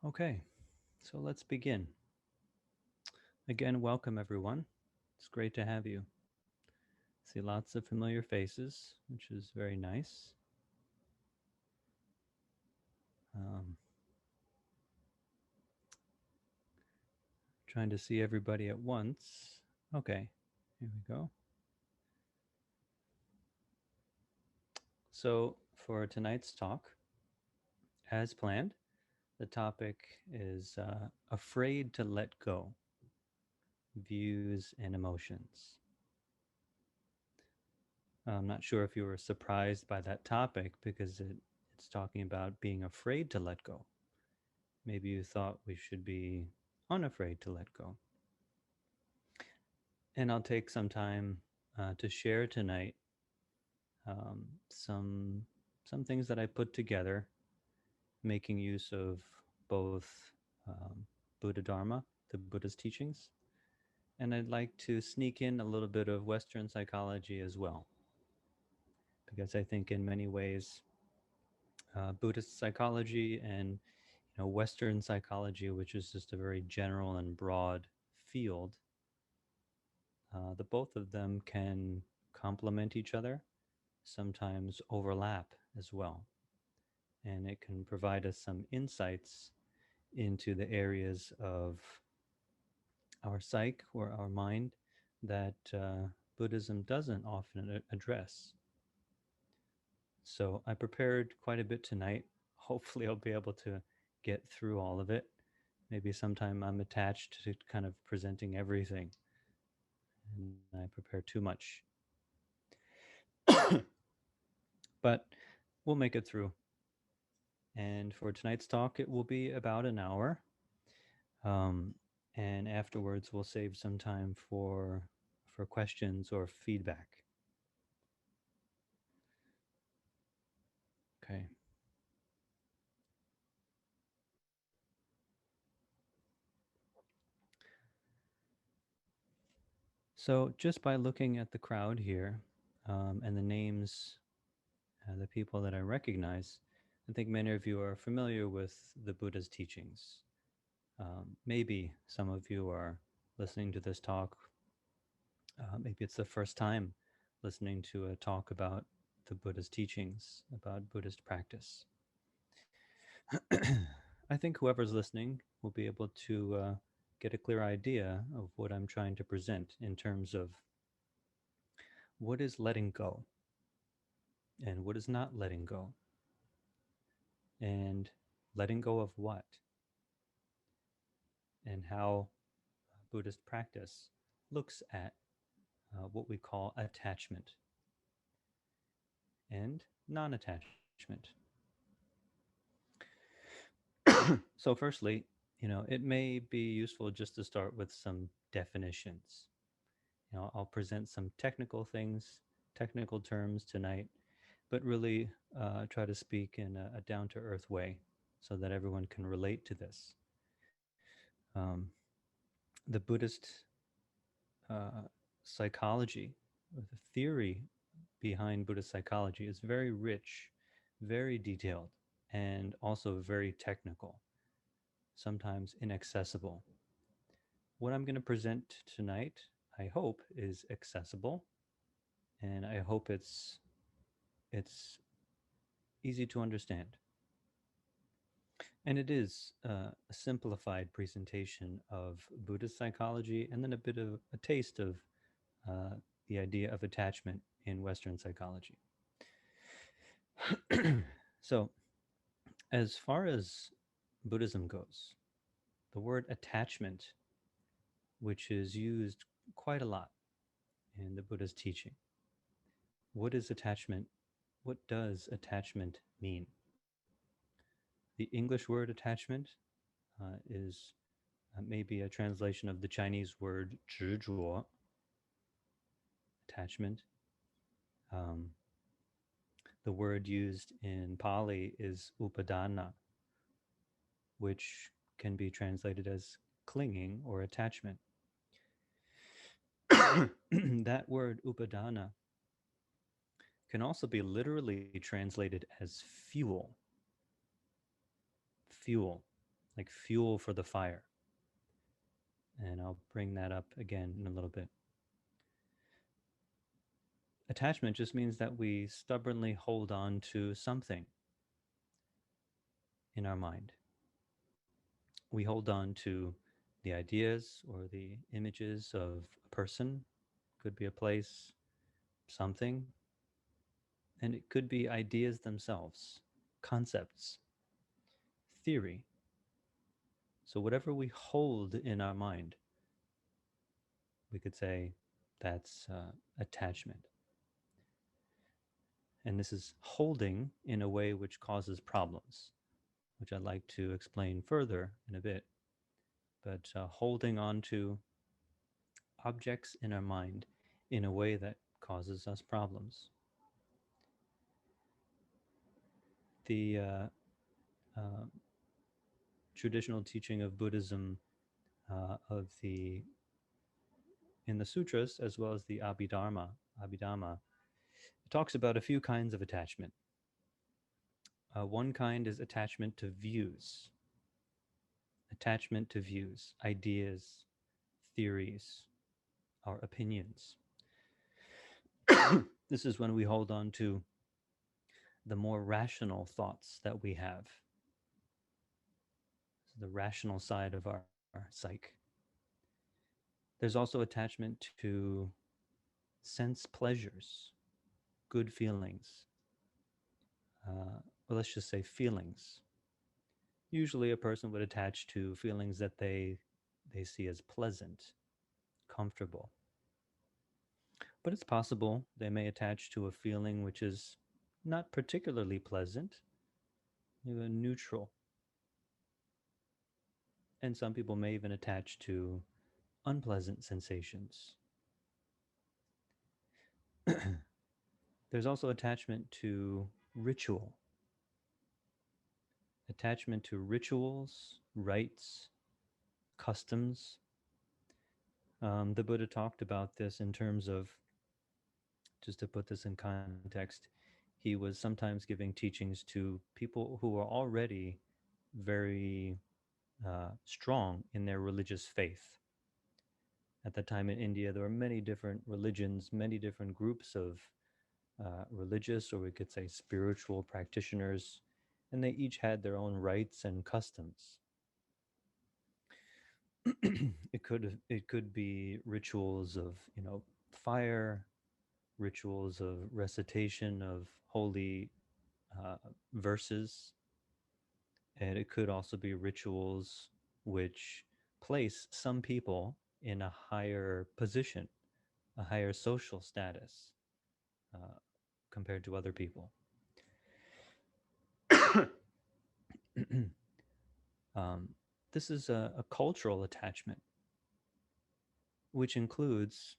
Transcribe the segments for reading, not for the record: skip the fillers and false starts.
Okay, so let's begin. Again, welcome everyone. It's great to have you. See lots of familiar faces, which is very nice. Um, Trying to see everybody at once. Okay, here we go. So, for tonight's talk, as planned, the topic is afraid to let go, views and emotions. I'm not sure if you were surprised by that topic because it's talking about being afraid to let go. Maybe you thought we should be unafraid to let go. And I'll take some time to share tonight um, some some things that I put together, making use of both um, Buddha Dharma, the Buddha's teachings, and I'd like to sneak in a little bit of Western psychology as well, because I think in many ways Buddhist psychology and Western psychology, which is just a very general and broad field, the both of them can complement each other, sometimes overlap as well, and it can provide us some insights into the areas of our psyche or our mind that Buddhism doesn't often address. So I prepared quite a bit tonight. Hopefully, I'll be able to get through all of it. Maybe sometime I'm attached to kind of presenting everything and I prepare too much. But we'll make it through. And for tonight's talk, it will be about an hour. Um, and afterwards, we'll save some time for questions or feedback. Okay. So just by looking at the crowd here and the names, the people that I recognize, I think many of you are familiar with the Buddha's teachings. Maybe some of you are listening to this talk. Maybe it's the first time listening to a talk about the Buddha's teachings, about Buddhist practice. I think whoever's listening will be able to get a clear idea of what I'm trying to present in terms of what is letting go and what is not letting go, and letting go of what, and how Buddhist practice looks at what we call attachment and non attachment. So, firstly, it may be useful just to start with some definitions. I'll present some technical things, technical terms tonight, but really try to speak in a down to earth way so that everyone can relate to this. Um, the Buddhist uh, psychology, the theory behind Buddhist psychology is very rich, very detailed, and also very technical, sometimes inaccessible. What I'm going to present tonight, I hope, is accessible, and I hope it's easy to understand. And it is a simplified presentation of Buddhist psychology and then a bit of a taste of uh, the idea of attachment in Western psychology. So, as far as Buddhism goes, the word attachment, which is used quite a lot in the Buddha's teaching, what is attachment? What does attachment mean? The English word attachment is maybe a translation of the Chinese word 执着, attachment. Um, the word used in Pali is upadana, which can be translated as clinging or attachment. That word upadana can also be literally translated as fuel. Fuel. like fuel for the fire. And I'll bring that up again in a little bit. Attachment just means that we stubbornly hold on to something in our mind. We hold on to the ideas or the images of a person, could be a place, something, and it could be ideas themselves, concepts, theory. So, whatever we hold in our mind, we could say that's attachment. And this is holding in a way which causes problems, which I'd like to explain further in a bit. But holding on to objects in our mind in a way that causes us problems. The uh, traditional teaching of Buddhism, of the in the sutras as well as the Abhidharma, it talks about a few kinds of attachment. One kind is attachment to views, ideas, theories, our opinions. This is when we hold on to the more rational thoughts that we have, so the rational side of our psyche. There's also attachment to sense pleasures, good feelings, or let's just say feelings. Usually, a person would attach to feelings that they see as pleasant, comfortable. But it's possible they may attach to a feeling which is not particularly pleasant, even neutral. And some people may even attach to unpleasant sensations. There's also attachment to rituals, rites, customs. The Buddha talked about this in terms of, just to put this in context, he was sometimes giving teachings to people who were already very strong in their religious faith. At that time in India, there were many different religions, many different groups of religious, or we could say spiritual practitioners, and they each had their own rites and customs. It could be rituals of fire, rituals of recitation of holy uh, verses, and it could also be rituals which place some people in a higher position, a higher social status uh, compared to other people. um, this is a cultural attachment, which includes,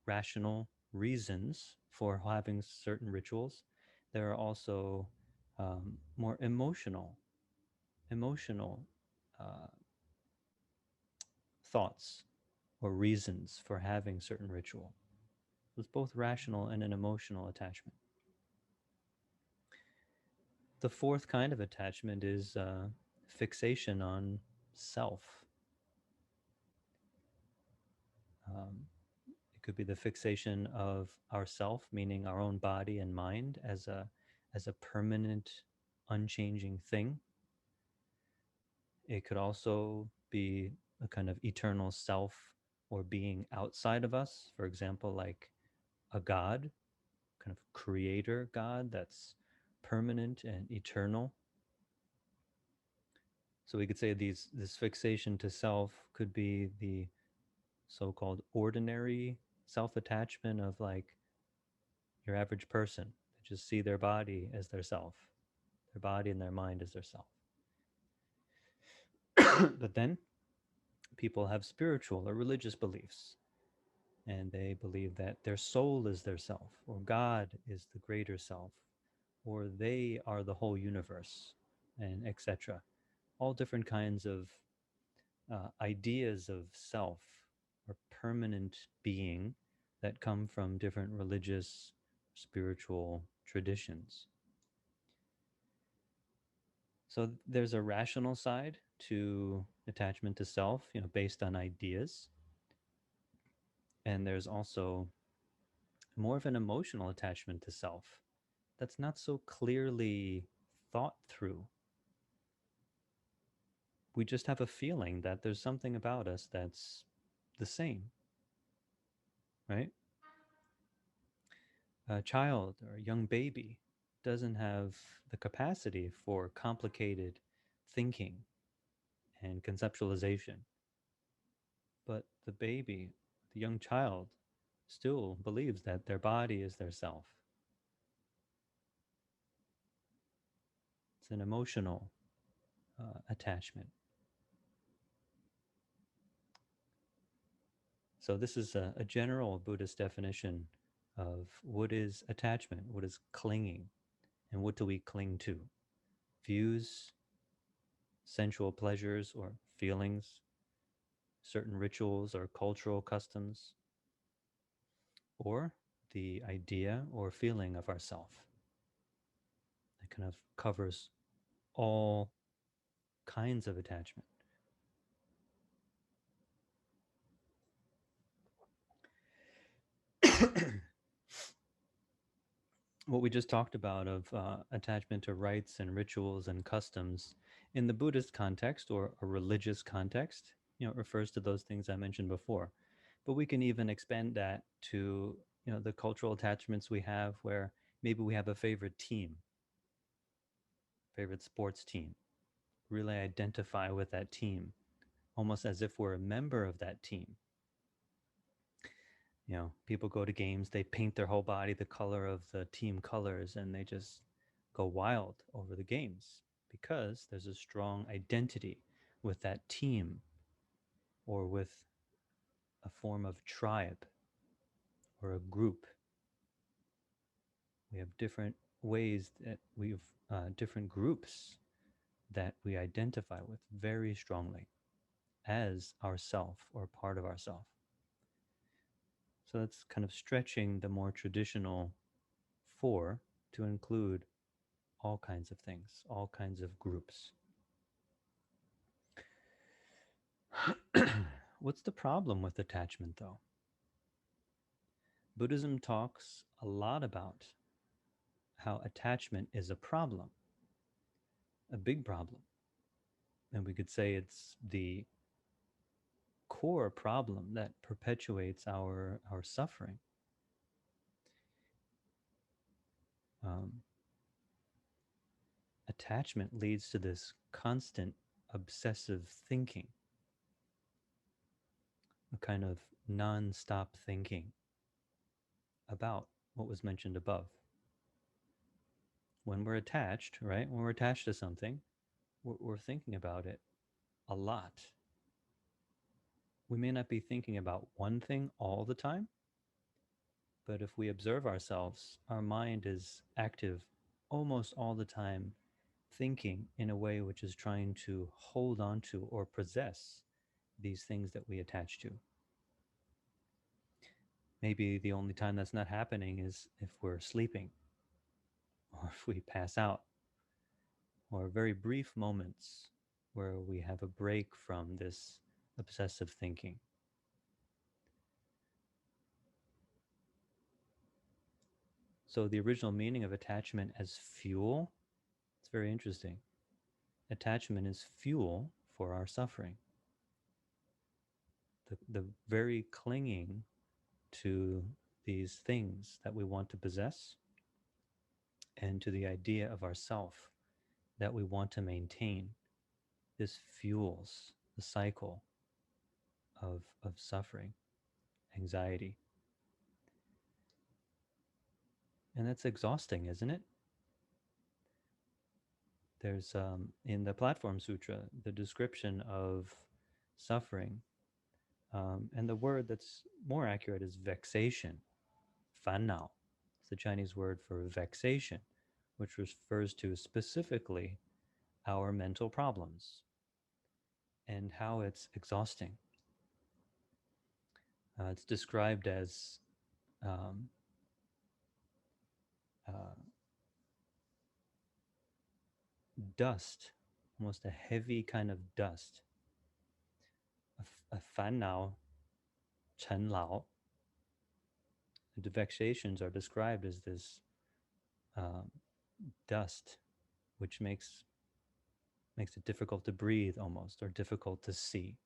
rational reasons for having certain rituals. There are also more emotional uh, thoughts or reasons for having certain ritual. It's both rational and an emotional attachment. The fourth kind of attachment is fixation on self. Um, it could be the fixation of ourself, meaning our own body and mind, as a permanent, unchanging thing. It could also be a kind of eternal self or being outside of us. For example, like a god, kind of creator God that's permanent and eternal. So we could say this fixation to self could be the so-called ordinary self-attachment of like your average person. They just see their body as their self, their body and their mind as their self. But then people have spiritual or religious beliefs, and they believe that their soul is their self, or God is the greater self, or they are the whole universe, and etc. All different kinds of ideas of self or permanent being that come from different religious, spiritual traditions. So there's a rational side to attachment to self, based on ideas, and there's also more of an emotional attachment to self that's not so clearly thought through. We just have a feeling that there's something about us that's the same, right? A child or a young baby doesn't have the capacity for complicated thinking and conceptualization. But the baby, the young child, still believes that their body is their self. It's an emotional attachment. So, this is a general Buddhist definition of what is attachment, what is clinging, and what do we cling to? Views, sensual pleasures or feelings, certain rituals or cultural customs, or the idea or feeling of ourself. It kind of covers all kinds of attachment. What we just talked about of attachment to rites and rituals and customs in the Buddhist context or a religious context, it refers to those things I mentioned before. But we can even expand that to, the cultural attachments we have where maybe we have a favorite team, favorite sports team, really identify with that team, almost as if we're a member of that team. People go to games, they paint their whole body the color of the team colors, and they just go wild over the games because there's a strong identity with that team or with a form of tribe or a group. We have different ways that we've different groups that we identify with very strongly as ourself or part of ourself. So that's kind of stretching the more traditional four to include all kinds of things, all kinds of groups. What's the problem with attachment, though? Buddhism talks a lot about how attachment is a problem, a big problem. And we could say it's the core problem that perpetuates our suffering. Um, Attachment leads to this constant obsessive thinking, a kind of non-stop thinking about what was mentioned above. When we're attached, right? When we're attached to something, we're thinking about it a lot. We may not be thinking about one thing all the time, but if we observe ourselves, our mind is active almost all the time, thinking in a way which is trying to hold on to or possess these things that we attach to. Maybe the only time that's not happening is if we're sleeping or if we pass out, or very brief moments where we have a break from this obsessive thinking. So, the original meaning of attachment as fuel, it's very interesting. Attachment is fuel for our suffering. The very clinging to these things that we want to possess and to the idea of ourself that we want to maintain, this fuels the cycle of suffering, anxiety. And that's exhausting, isn't it? There's in the Platform Sutra the description of suffering, and the word that's more accurate is vexation, 烦恼. It's the Chinese word for vexation, which refers to specifically our mental problems and how it's exhausting. It's described as um, uh, dust almost a heavy kind of dust. A fan nao, chen lao. The vexations are described as this um, dust, which makes it difficult to breathe almost, or difficult to see.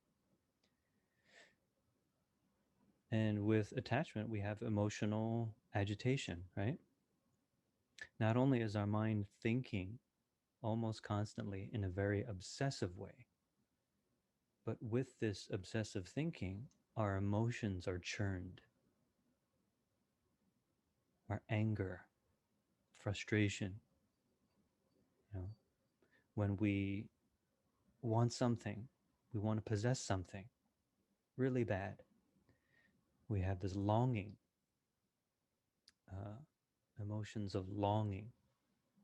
And with attachment, we have emotional agitation, right? Not only is our mind thinking almost constantly in a very obsessive way, but with this obsessive thinking, our emotions are churned. Our anger, frustration, you know, when we want something, we want to possess something really bad. We have this longing, uh, emotions of longing.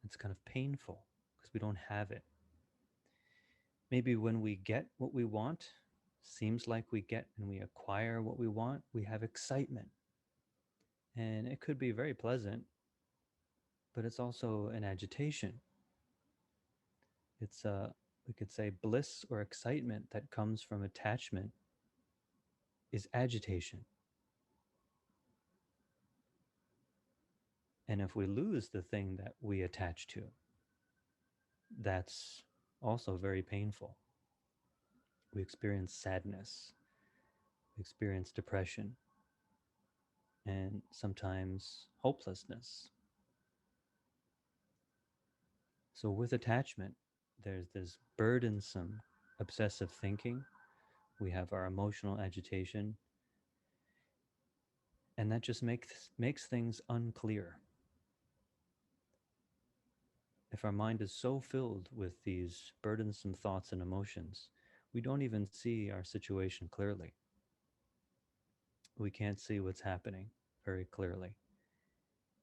It's kind of painful because we don't have it. Maybe when we get what we want, seems like we get and we acquire what we want, we have excitement. And it could be very pleasant, but it's also an agitation. It's we could say bliss or excitement that comes from attachment is agitation. And if we lose the thing that we attach to, that's also very painful. We experience sadness, we experience depression, and sometimes hopelessness. So, with attachment, there's this burdensome obsessive thinking. We have our emotional agitation, and that just makes things unclear. If our mind is so filled with these burdensome thoughts and emotions, we don't even see our situation clearly. We can't see what's happening very clearly.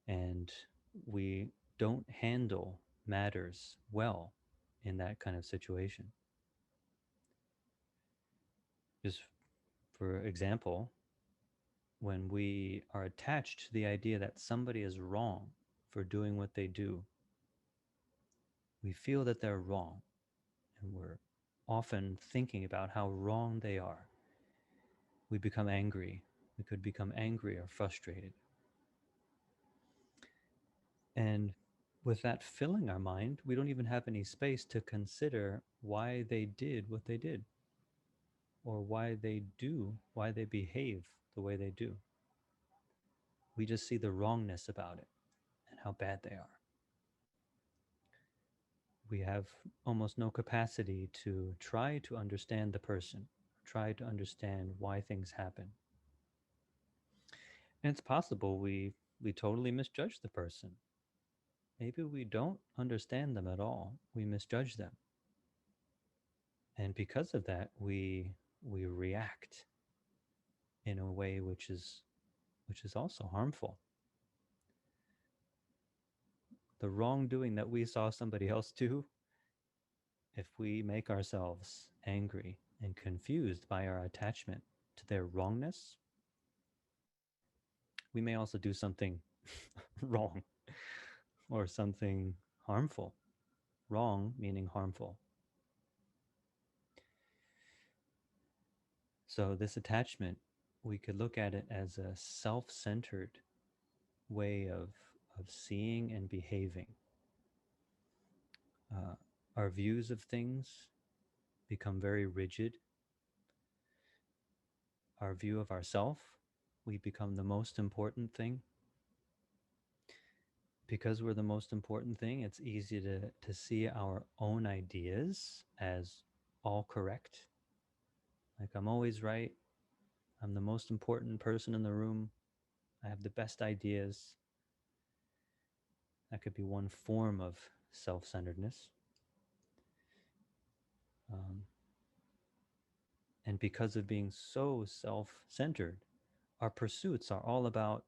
And we don't handle matters well in that kind of situation. Just for example, when we are attached to the idea that somebody is wrong for doing what they do, we feel that they're wrong, and we're often thinking about how wrong they are. We become angry. We could become angry or frustrated. And with that filling our mind, we don't even have any space to consider why they did what they did, or why they behave the way they do. We just see the wrongness about it and how bad they are. We have almost no capacity to try to understand the person, try to understand why things happen. And it's possible we totally misjudge the person. Maybe we don't understand them at all. We misjudge them. And because of that, we react in a way which is also harmful. The wrongdoing that we saw somebody else do, if we make ourselves angry and confused by our attachment to their wrongness, we may also do something wrong or something harmful. Wrong meaning harmful. So, this attachment, we could look at it as a self centered way of seeing and behaving. Uh, our views of things become very rigid. Our view of ourself, we become the most important thing. Because we're the most important thing, it's easy to see our own ideas as all correct. Like, I'm always right. I'm the most important person in the room. I have the best ideas. That could be one form of self centeredness. Um, and because of being so self centered, our pursuits are all about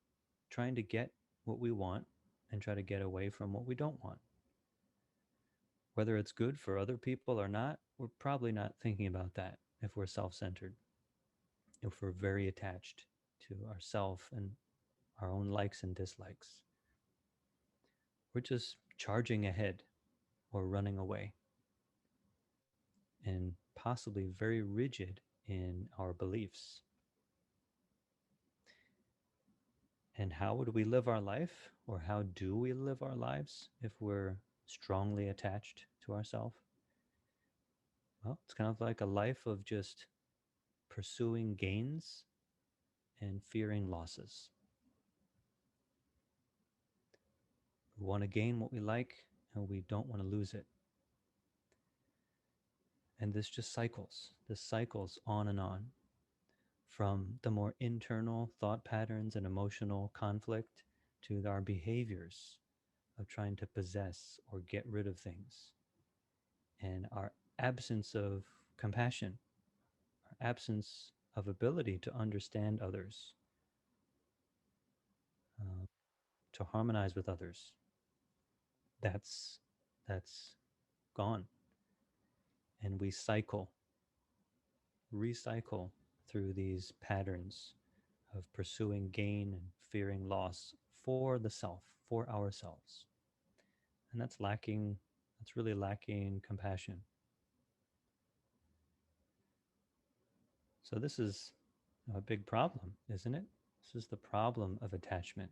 trying to get what we want and try to get away from what we don't want. Whether it's good for other people or not, we're probably not thinking about that if we're self centered, if we're very attached to ourself and our own likes and dislikes. We're just charging ahead or running away. and possibly very rigid in our beliefs. And how would we live our life, or how do we live our lives if we're strongly attached to ourselves? Well, it's kind of like a life of just pursuing gains and fearing losses. We want to gain what we like, and we don't want to lose it. And this just cycles. This cycles on and on, from the more internal thought patterns and emotional conflict to our behaviors of trying to possess or get rid of things, and our absence of compassion, our absence of ability to understand others, uh, to harmonize with others. That's that's gone, and we recycle through these patterns of pursuing gain and fearing loss for the self, for ourselves. And that's really lacking compassion. So, this is a big problem, isn't it? This is the problem of attachment.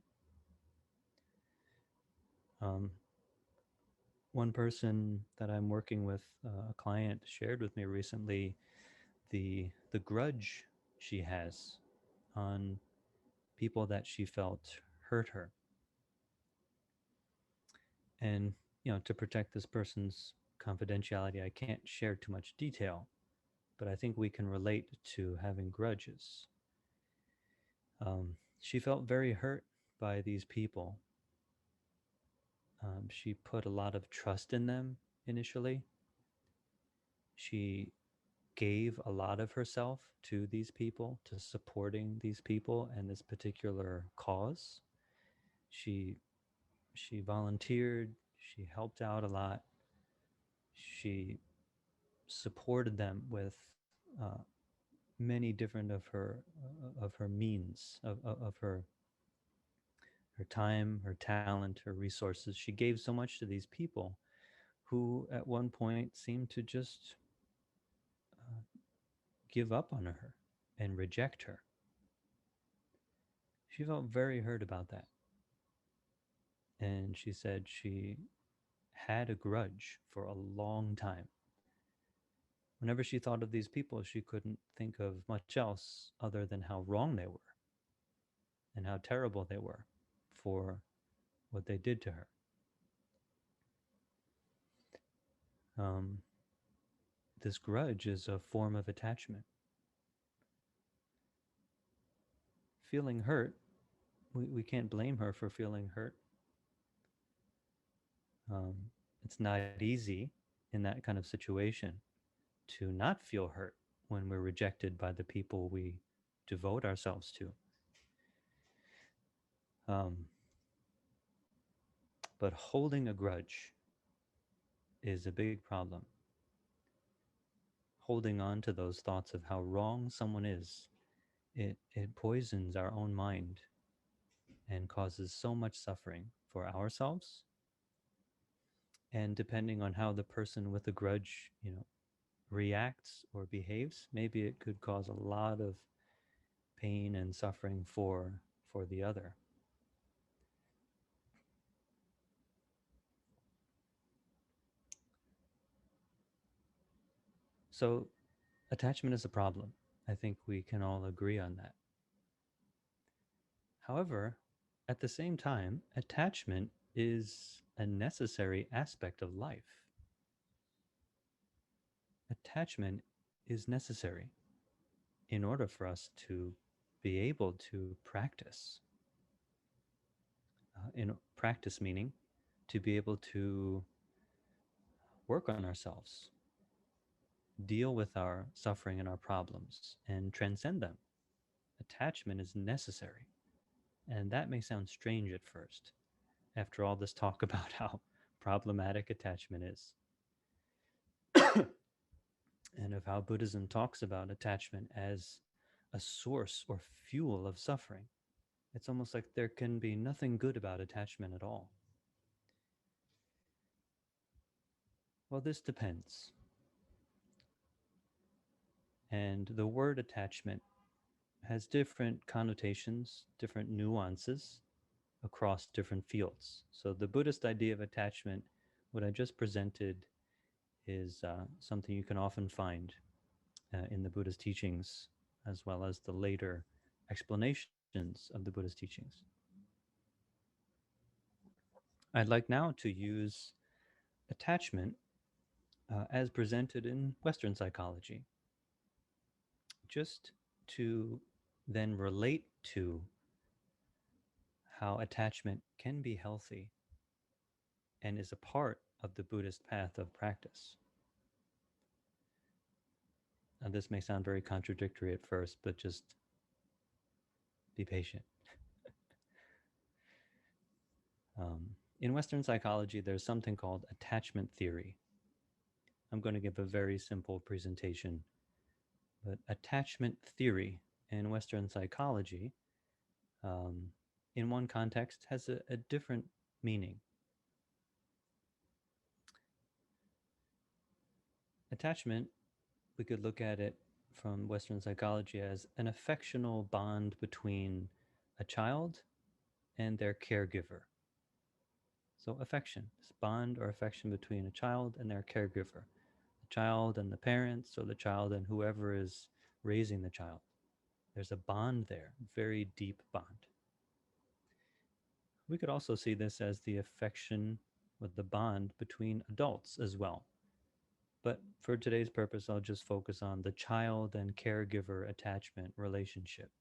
Um, One person that I'm working with, a client, shared with me recently the grudge she has on people that she felt hurt her. And, to protect this person's confidentiality, I can't share too much detail, but I think we can relate to having grudges. She felt very hurt by these people. She put a lot of trust in them initially. She gave a lot of herself to these people, to supporting these people and this particular cause. She she volunteered, she helped out a lot, she supported them with many different of her means of her time, her talent, her resources. She gave so much to these people who at one point seemed to just uh, give up on her and reject her. She felt very hurt about that. And she said she had a grudge for a long time. Whenever she thought of these people, she couldn't think of much else other than how wrong they were and how terrible they were for what they did to her. Um, this grudge is a form of attachment. Feeling hurt, we can't blame her for feeling hurt. Um, it's not easy in that kind of situation to not feel hurt when we're rejected by the people we devote ourselves to. Um, but holding a grudge is a big problem. Holding on to those thoughts of how wrong someone is, it poisons our own mind and causes so much suffering for ourselves. And depending on how the person with the grudge, reacts or behaves, maybe it could cause a lot of pain and suffering for the other. So attachment is a problem. I think we can all agree on that. However, at the same time, attachment is a necessary aspect of life. Attachment is necessary in order for us to be able to practice. In practice, meaning to be able to work on ourselves, deal with our suffering and our problems, and transcend them. Attachment is necessary. And that may sound strange at first, after all this talk about how problematic attachment is, and of how Buddhism talks about attachment as a source or fuel of suffering. It's almost like there can be nothing good about attachment at all. Well, this depends. And the word attachment has different connotations, different nuances across different fields. So the Buddhist idea of attachment, what I just presented, is something you can often find in the Buddhist teachings, as well as the later explanations of the Buddhist teachings. I'd like now to use attachment as presented in Western psychology, just to then relate to how attachment can be healthy and is a part of the Buddhist path of practice. Now, this may sound very contradictory at first, but just be patient. In Western psychology, there's something called attachment theory. I'm going to give a very simple presentation, but attachment theory in Western psychology, um, in one context, has a different meaning. Attachment, we could look at it from Western psychology as an affectional bond between a child and their caregiver. So, affection, this bond or affection between a child and their caregiver, the child and the parents, or the child and whoever is raising the child. There's a bond there, very deep bond. We could also see this as the affection with the bond between adults as well. But for today's purpose, I'll just focus on the child and caregiver attachment relationship.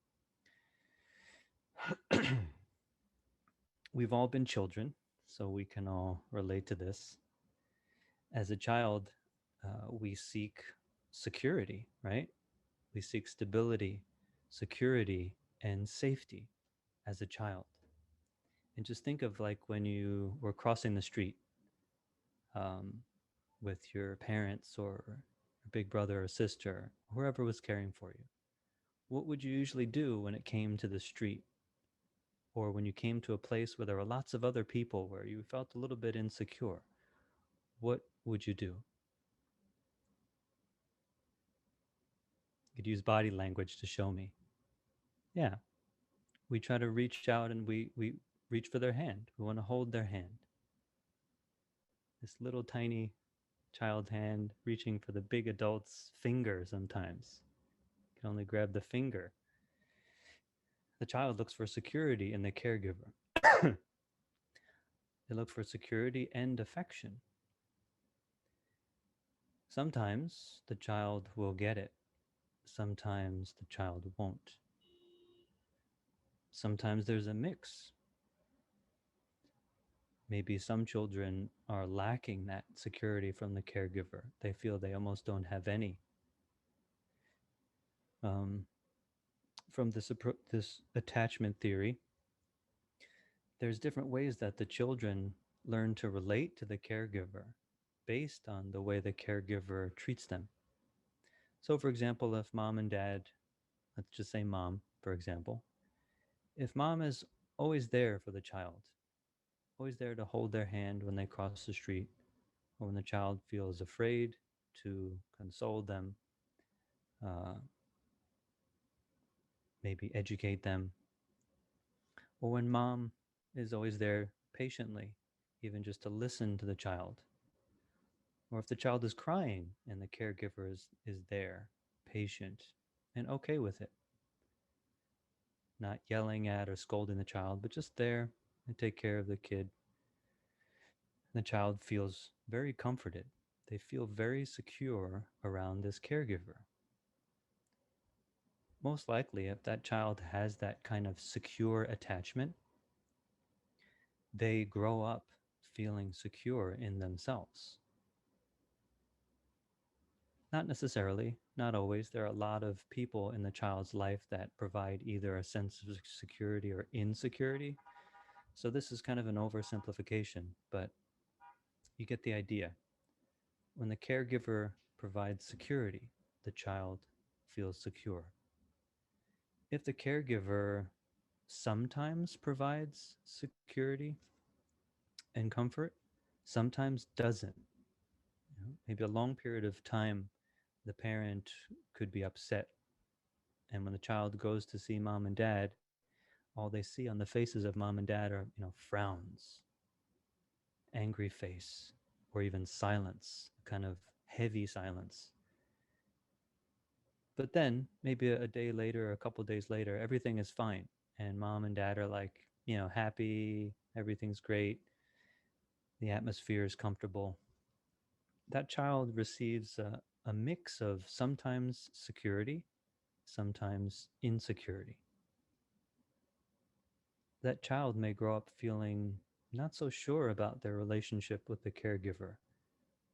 We've all been children, so we can all relate to this. As a child, we seek security, right? We seek stability, security, and safety as a child. And just think of like when you were crossing the street um, with your parents or your big brother or sister, whoever was caring for you. What would you usually do when it came to the street? Or when you came to a place where there were lots of other people where you felt a little bit insecure? What would you do? You could use body language to show me. Yeah, we try to reach out and we reach for their hand. We want to hold their hand. This little tiny child hand reaching for the big adult's finger sometimes. You can only grab the finger. The child looks for security in the caregiver. They look for security and affection. Sometimes the child will get it. Sometimes the child won't. Sometimes there's a mix. Maybe some children are lacking that security from the caregiver. They feel they almost don't have any. Um, from this attachment theory, there's different ways that the children learn to relate to the caregiver based on the way the caregiver treats them. So, for example, if mom and dad, let's just say mom, for example, if mom is always there for the child, always there to hold their hand when they cross the street, or when the child feels afraid, to console them, uh, maybe educate them, or when mom is always there patiently, even just to listen to the child, or if the child is crying and the caregiver is there, patient, and okay with it, not yelling at or scolding the child, but just there and take care of the kid. The child feels very comforted. They feel very secure around this caregiver. Most likely, if that child has that kind of secure attachment, they grow up feeling secure in themselves. Not necessarily, not always. There are a lot of people in the child's life that provide either a sense of security or insecurity. So this is kind of an oversimplification, but you get the idea. When the caregiver provides security, the child feels secure. If the caregiver sometimes provides security and comfort, sometimes doesn't, maybe a long period of time The parent could be upset, and when the child goes to see mom and dad, all they see on the faces of mom and dad are, frowns, angry face, or even silence, kind of heavy silence. But then maybe a day later, or a couple days later, everything is fine, and mom and dad are like, happy, everything's great, the atmosphere is comfortable. That child receives a mix of sometimes security, sometimes insecurity. That child may grow up feeling not so sure about their relationship with the caregiver.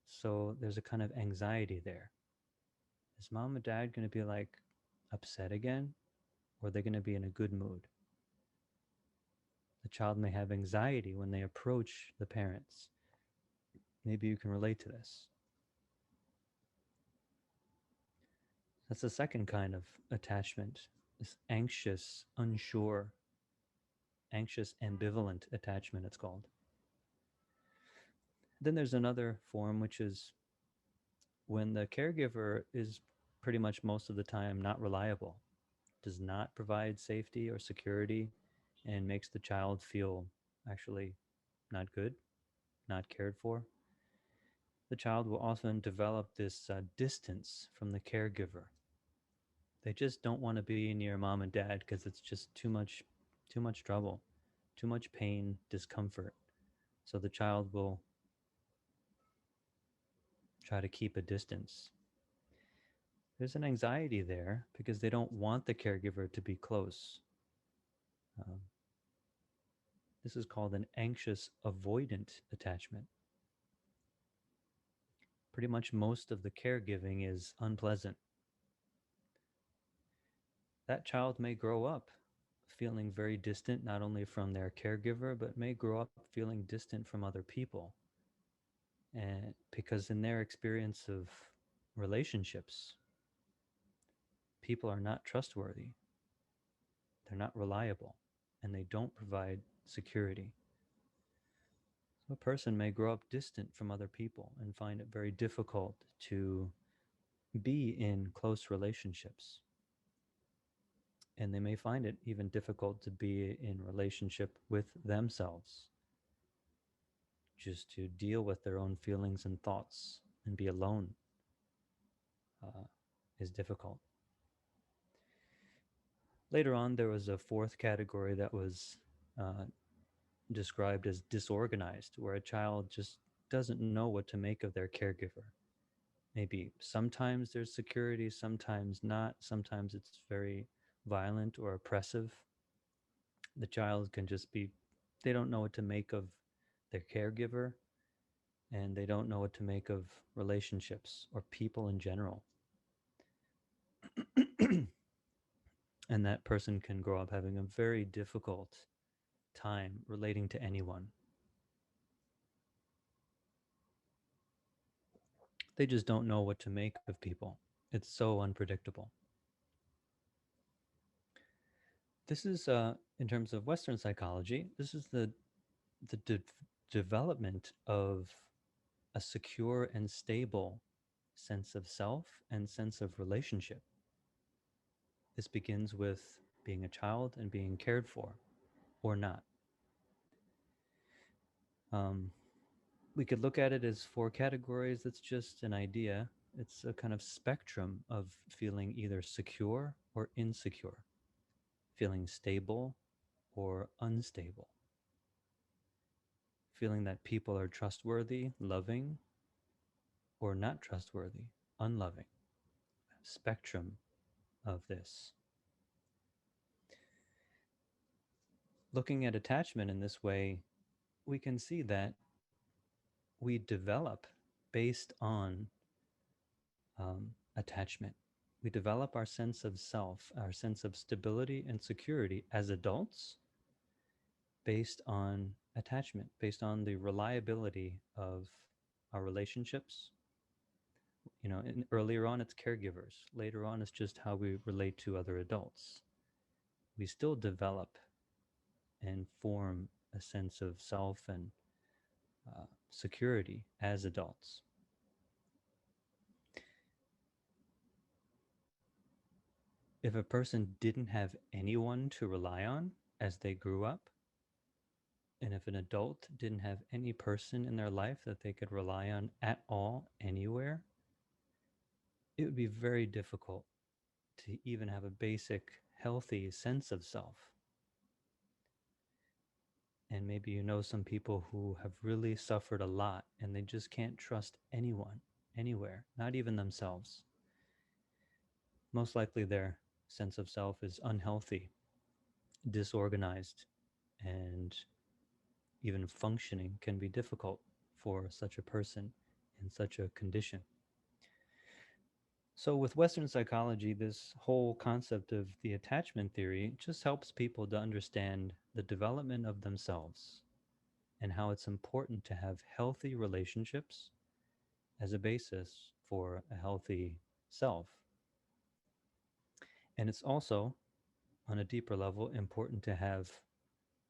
So there's a kind of anxiety there. Is mom and dad going to be like upset again? Or are they going to be in a good mood? The child may have anxiety when they approach the parents. Maybe you can relate to this. That's the second kind of attachment, this anxious, unsure, anxious, ambivalent attachment, it's called. Then there's another form, which is when the caregiver is pretty much most of the time not reliable, does not provide safety or security, and makes the child feel actually not good, not cared for. The child will often develop this distance from the caregiver. They just don't want to be near mom and dad because it's just too much trouble, too much pain, discomfort. So the child will try to keep a distance. There's an anxiety there because they don't want the caregiver to be close. Um, this is called an anxious avoidant attachment. Pretty much most of the caregiving is unpleasant. That child may grow up feeling very distant, not only from their caregiver, but may grow up feeling distant from other people. And because in their experience of relationships, people are not trustworthy, they're not reliable, and they don't provide security. So a person may grow up distant from other people and find it very difficult to be in close relationships. And they may find it even difficult to be in relationship with themselves, just to deal with their own feelings and thoughts and be alone uh, is difficult. Later on, there was a fourth category that was uh, described as disorganized, where a child just doesn't know what to make of their caregiver. Maybe sometimes there's security, sometimes not, sometimes it's very violent or oppressive. The child can just be, they don't know what to make of their caregiver, and they don't know what to make of relationships or people in general. And that person can grow up having a very difficult time relating to anyone. They just don't know what to make of people. It's so unpredictable. This is, in terms of Western psychology, this is the development of a secure and stable sense of self and sense of relationship. This begins with being a child and being cared for or not. Um, we could look at it as four categories. That's just an idea. It's a kind of spectrum of feeling either secure or insecure, feeling stable or unstable, feeling that people are trustworthy, loving, or not trustworthy, unloving. Spectrum of this. Looking at attachment in this way, we can see that we develop based on attachment. We develop our sense of self, our sense of stability and security as adults based on attachment, based on the reliability of our relationships. Earlier on, it's caregivers. Later on, it's just how we relate to other adults. We still develop and form a sense of self and security as adults. If a person didn't have anyone to rely on as they grew up, and if an adult didn't have any person in their life that they could rely on at all, anywhere, it would be very difficult to even have a basic, healthy sense of self. And maybe you know some people who have really suffered a lot and they just can't trust anyone, anywhere, not even themselves. Most likely their sense of self is unhealthy, disorganized, and even functioning can be difficult for such a person in such a condition. So, with Western psychology, this whole concept of the attachment theory just helps people to understand the development of themselves and how it's important to have healthy relationships as a basis for a healthy self. And it's also, on a deeper level, important to have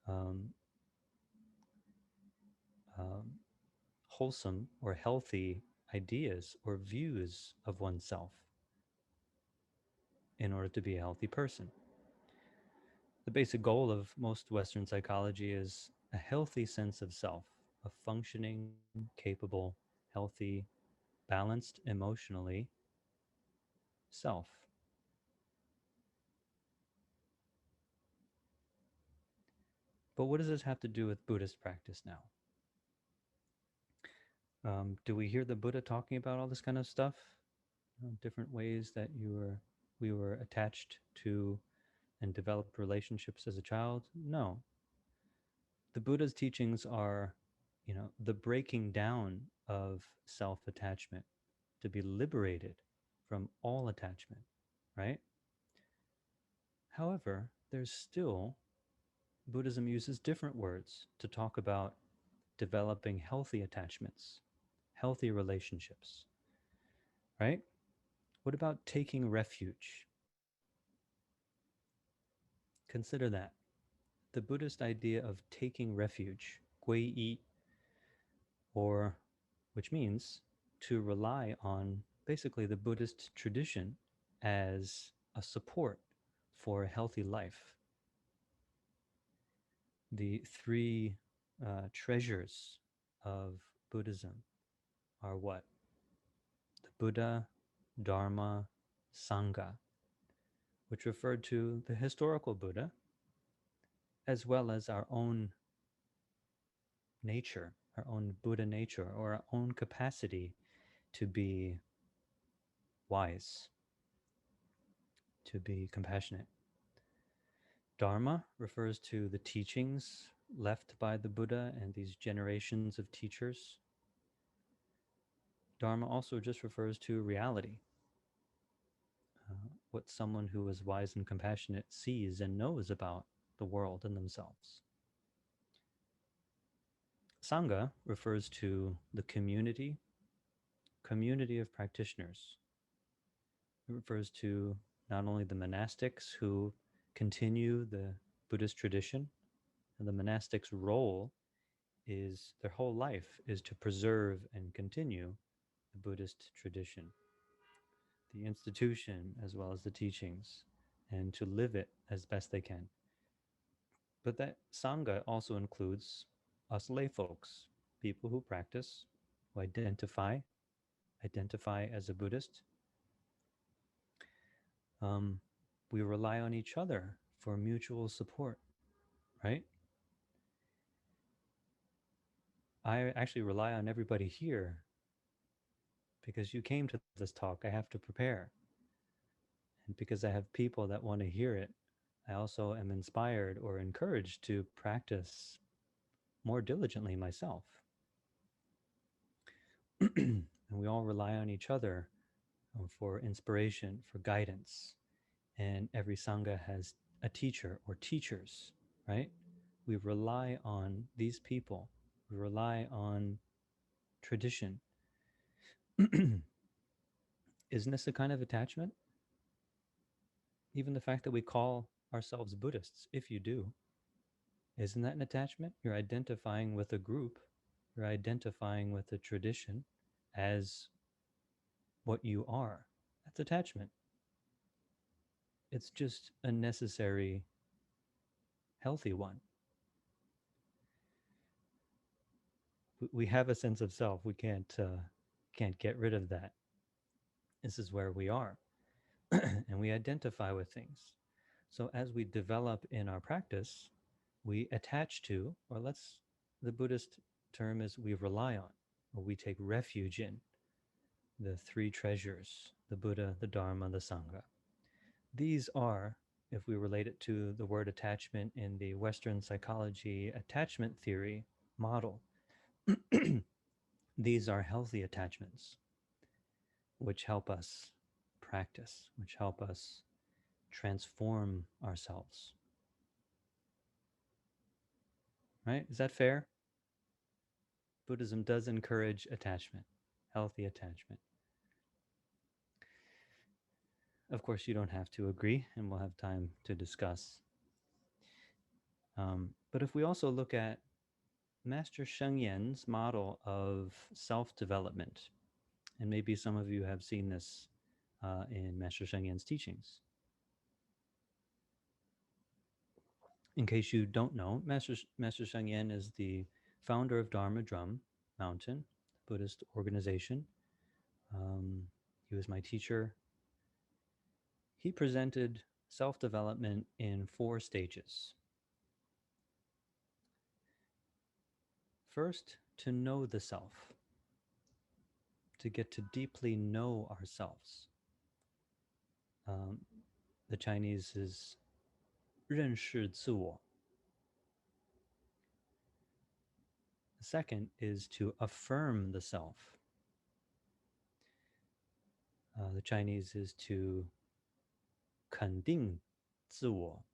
um, um, wholesome or healthy ideas or views of oneself in order to be a healthy person. The basic goal of most Western psychology is a healthy sense of self, a functioning, capable, healthy, balanced emotionally self. But what does this have to do with Buddhist practice now? Do we hear the Buddha talking about all this kind of stuff? Different ways that we were attached to and developed relationships as a child? No. The Buddha's teachings are, the breaking down of self-attachment to be liberated from all attachment, right? However, there's still Buddhism uses different words to talk about developing healthy attachments, healthy relationships, right? What about taking refuge? Consider that. The Buddhist idea of taking refuge, gui yi, or which means to rely on basically the Buddhist tradition as a support for a healthy life. The three treasures of Buddhism are what? The Buddha, Dharma, Sangha, which referred to the historical Buddha as well as our own nature, our own Buddha nature, or our own capacity to be wise, to be compassionate. Dharma refers to the teachings left by the Buddha and these generations of teachers. Dharma also just refers to reality, what someone who is wise and compassionate sees and knows about the world and themselves. Sangha refers to the community of practitioners. It refers to not only the monastics who continue the Buddhist tradition, and the monastics' role is their whole life is to preserve and continue the Buddhist tradition, the institution as well as the teachings, and to live it as best they can. But that Sangha also includes us lay folks, people who practice, who identify as a Buddhist. Um, we rely on each other for mutual support, right? I actually rely on everybody here because you came to this talk. I have to prepare. And because I have people that want to hear it, I also am inspired or encouraged to practice more diligently myself. And we all rely on each other for inspiration, for guidance. And every Sangha has a teacher or teachers, right? We rely on these people, we rely on tradition. Isn't this a kind of attachment? Even the fact that we call ourselves Buddhists, if you do, isn't that an attachment? You're identifying with a group, you're identifying with a tradition as what you are. That's attachment. It's just a necessary, healthy one. We have a sense of self. We can't get rid of that. This is where we are, and we identify with things. So as we develop in our practice, we attach to, or let's, the Buddhist term is we rely on, or we take refuge in the three treasures: the Buddha, the Dharma, the Sangha. These are, if we relate it to the word attachment in the Western psychology attachment theory model, these are healthy attachments which help us practice, which help us transform ourselves. Right? Is that fair? Buddhism does encourage attachment, healthy attachment. Of course, you don't have to agree, and we'll have time to discuss. But if we also look at Master Sheng Yan's model of self development, and maybe some of you have seen this in Master Sheng Yan's teachings. In case you don't know, Master Sheng Yan is the founder of Dharma Drum Mountain, Buddhist organization. He was my teacher. He presented self development in 4 stages. First, to know the self, to get to deeply know ourselves. The Chinese is 认识自我. The second is to affirm the self. The Chinese is to 肯定自我,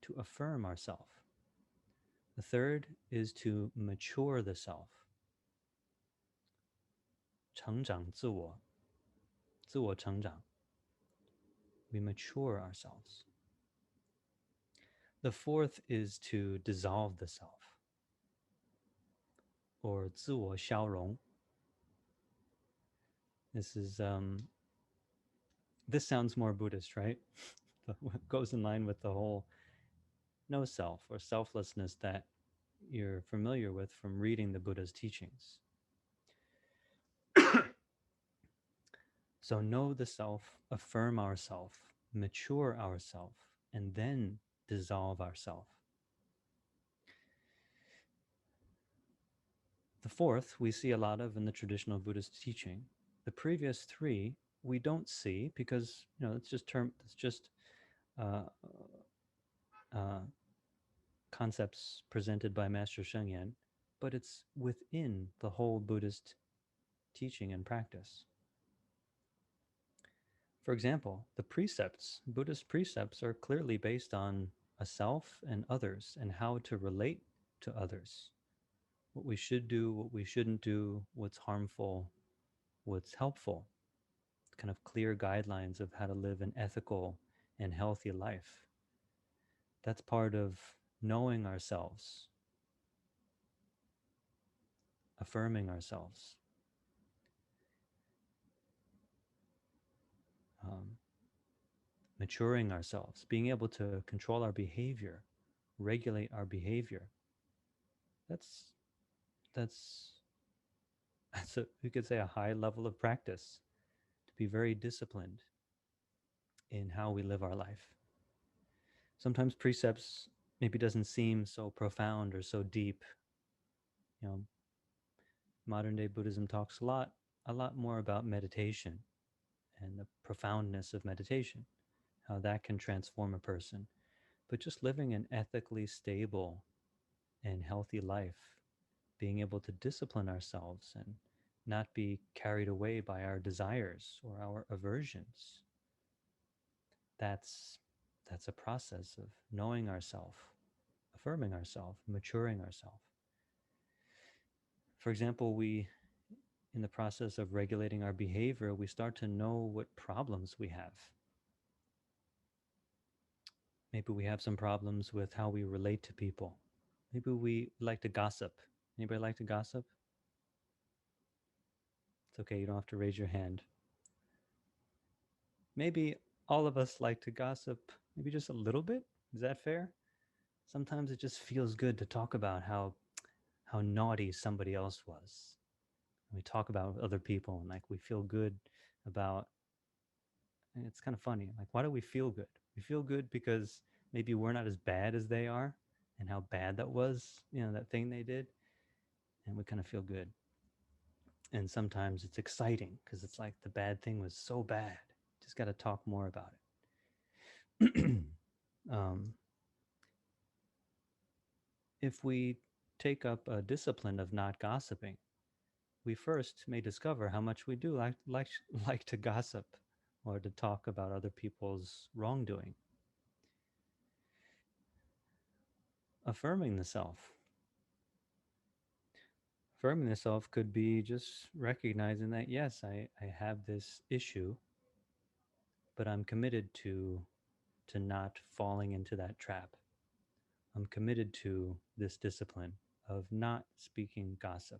to affirm ourself. The third is to mature the self. 成长自我, 自我成长. We mature ourselves. The fourth is to dissolve the self, or 自我消融. This sounds more Buddhist, right? It goes in line with the whole no self or selflessness that you're familiar with from reading the Buddha's teachings. So know the self, affirm ourself, mature ourself, and then dissolve ourself. The fourth we see a lot of in the traditional Buddhist teaching. The previous 3 we don't see because it's just concepts presented by Master Sheng Yan, but it's within the whole Buddhist teaching and practice. For example, the precepts, Buddhist precepts, are clearly based on a self and others and how to relate to others. What we should do, what we shouldn't do, what's harmful, what's helpful. Kind of clear guidelines of how to live an ethical and healthy life. That's part of knowing ourselves, affirming ourselves. Maturing ourselves, being able to control our behavior, regulate our behavior. That's we could say a high level of practice, to be very disciplined in how we live our life. Sometimes precepts maybe doesn't seem so profound or so deep. Modern day Buddhism talks a lot more about meditation and the profoundness of meditation, how that can transform a person. But just living an ethically stable and healthy life, being able to discipline ourselves and not be carried away by our desires or our aversions. That's a process of knowing ourselves, affirming ourselves, maturing ourselves. For example, in the process of regulating our behavior, we start to know what problems we have. Maybe we have some problems with how we relate to people. Maybe we like to gossip. Anybody like to gossip? It's okay, you don't have to raise your hand. Maybe All of us like to gossip, maybe just a little bit. Is that fair? Sometimes it just feels good to talk about how naughty somebody else was. We talk about other people and like we feel good about, and it's kind of funny. Like, why do we feel good? We feel good because maybe we're not as bad as they are and how bad that was, that thing they did. And we kind of feel good. And sometimes it's exciting because it's like the bad thing was so bad. Just got to talk more about it. um, if we take up a discipline of not gossiping, we first may discover how much we do like to gossip or to talk about other people's wrongdoing. Affirming the self. Affirming the self could be just recognizing that, yes, I have this issue, but I'm committed to not falling into that trap. I'm committed to this discipline of not speaking gossip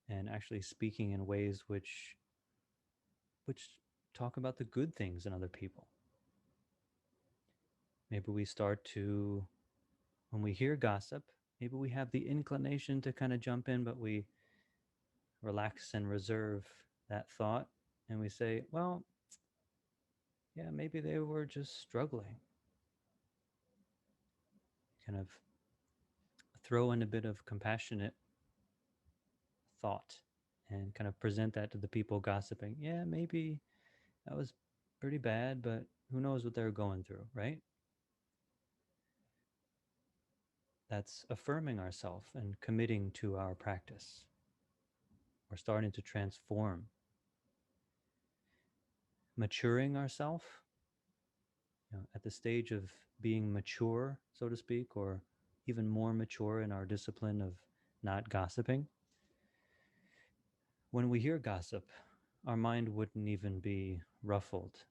and actually speaking in ways which talk about the good things in other people. Maybe we start to, when we hear gossip, maybe we have the inclination to kind of jump in, but we relax and reserve that thought and we say, well, yeah, maybe they were just struggling. Kind of throw in a bit of compassionate thought and kind of present that to the people gossiping. Yeah, maybe that was pretty bad, but who knows what they're going through, right? That's affirming ourselves and committing to our practice. We're starting to transform, maturing ourselves, at the stage of being mature, so to speak, or even more mature in our discipline of not gossiping. When we hear gossip, our mind wouldn't even be ruffled.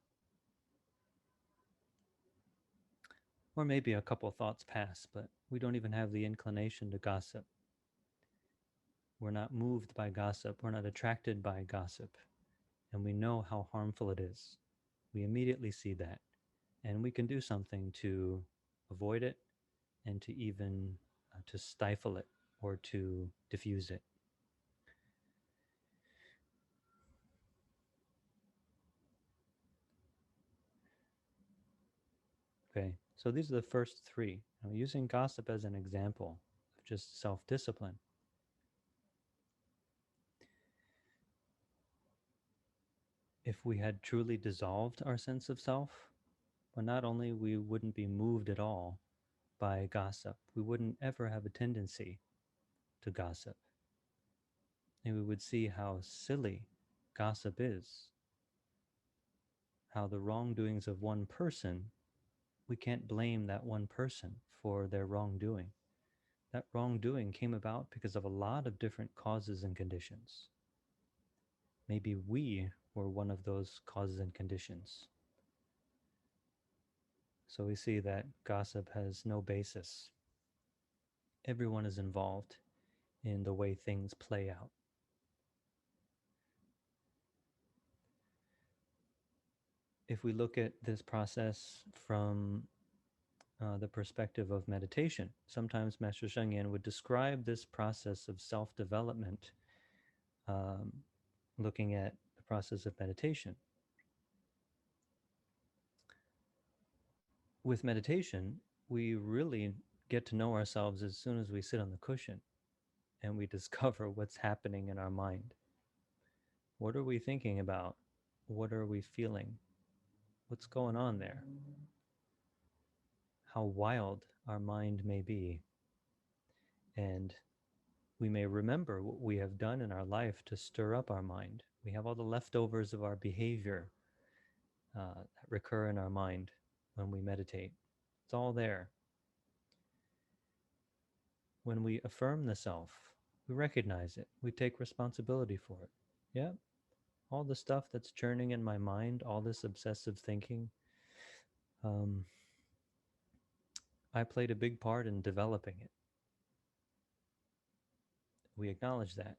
Or maybe a couple thoughts pass, but we don't even have the inclination to gossip. We're not moved by gossip. We're not attracted by gossip. And we know how harmful it is. We immediately see that. And we can do something to avoid it and to even to stifle it or to diffuse it. Okay, so these are the first three. Using gossip as an example of just self discipline. If we had truly dissolved our sense of self, well, not only we wouldn't be moved at all by gossip, we wouldn't ever have a tendency to gossip. And we would see how silly gossip is, how the wrongdoings of one person, we can't blame that one person for their wrongdoing. That wrongdoing came about because of a lot of different causes and conditions. Maybe we were one of those causes and conditions. So we see that gossip has no basis. Everyone is involved in the way things play out. If we look at this process from the perspective of meditation, sometimes Master Sheng Yen would describe this process of self development, um, looking at the process of meditation. With meditation, we really get to know ourselves as soon as we sit on the cushion and we discover what's happening in our mind. What are we thinking about? What are we feeling? What's going on there? How wild our mind may be. And we may remember what we have done in our life to stir up our mind. We have all the leftovers of our behavior that recur in our mind when we meditate. It's all there. When we affirm the self, we recognize it, we take responsibility for it. Yeah, all the stuff that's churning in my mind, all this obsessive thinking, um, I played a big part in developing it. We acknowledge that.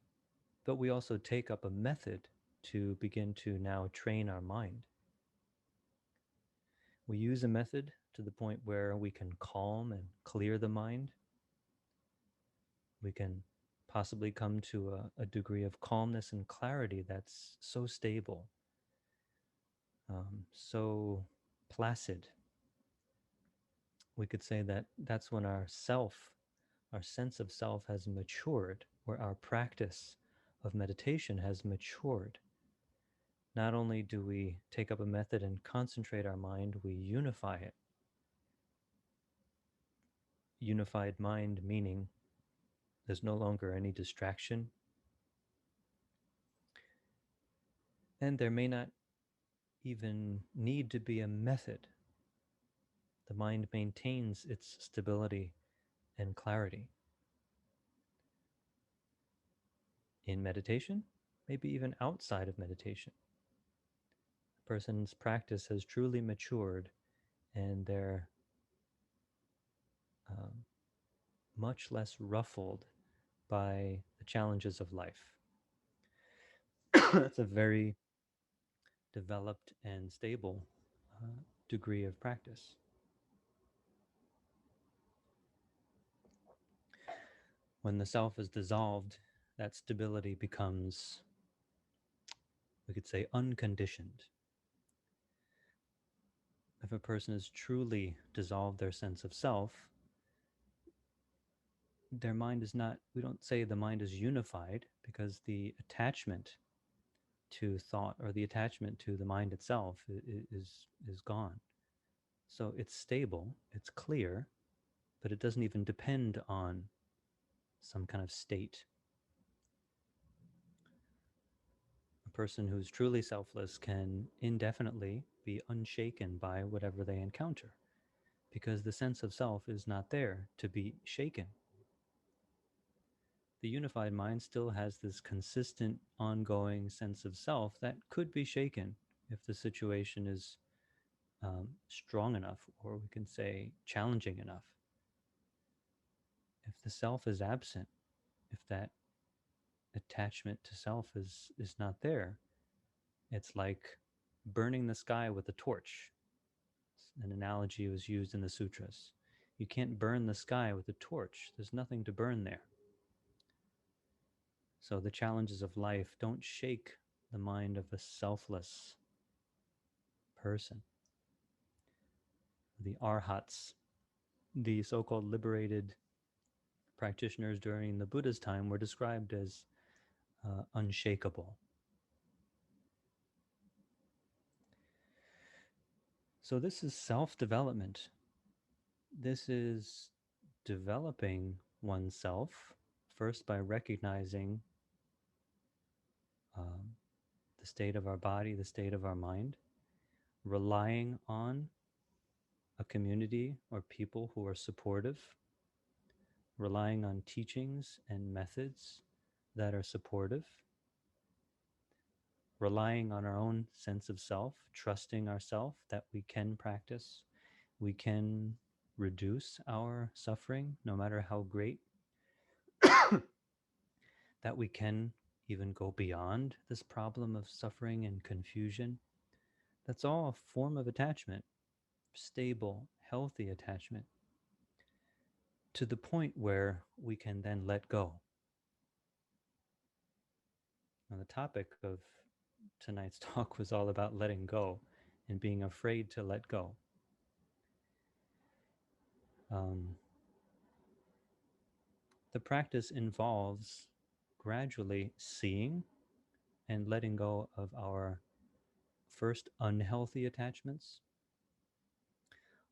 But we also take up a method to begin to now train our mind. We use a method to the point where we can calm and clear the mind. We can possibly come to a degree of calmness and clarity that's so stable, so placid. We could say that that's when our self, our sense of self has matured, where our practice of meditation has matured. Not only do we take up a method and concentrate our mind, we unify it. Unified mind meaning there's no longer any distraction, and there may not even need to be a method. The mind maintains its stability and clarity. In meditation, maybe even outside of meditation, a person's practice has truly matured and they're um, much less ruffled by the challenges of life. That's a very developed and stable degree of practice. When the self is dissolved, that stability becomes, we could say, unconditioned. If a person has truly dissolved their sense of self, their mind is not, we don't say the mind is unified because the attachment to thought or the attachment to the mind itself is gone. So it's stable, it's clear, but it doesn't even depend on some kind of state. A person who's truly selfless can indefinitely be unshaken by whatever they encounter because the sense of self is not there to be shaken. The unified mind still has this consistent, ongoing sense of self that could be shaken if the situation is strong enough, or we can say challenging enough. If the self is absent, if that attachment to self is not there, it's like burning the sky with a torch. An analogy was used in the sutras. You can't burn the sky with a torch. There's nothing to burn there. So the challenges of life don't shake the mind of a selfless person. The arhats, the so-called liberated practitioners during the Buddha's time, were described as unshakable. So this is self-development. This is developing oneself first by recognizing um, the state of our body, the state of our mind, relying on a community or people who are supportive, relying on teachings and methods that are supportive, relying on our own sense of self, trusting ourself that we can practice, we can reduce our suffering no matter how great, that we can even go beyond this problem of suffering and confusion. That's all a form of attachment, stable, healthy attachment, to the point where we can then let go. Now, the topic of tonight's talk was all about letting go and being afraid to let go. Um, the practice involves gradually seeing and letting go of our first unhealthy attachments,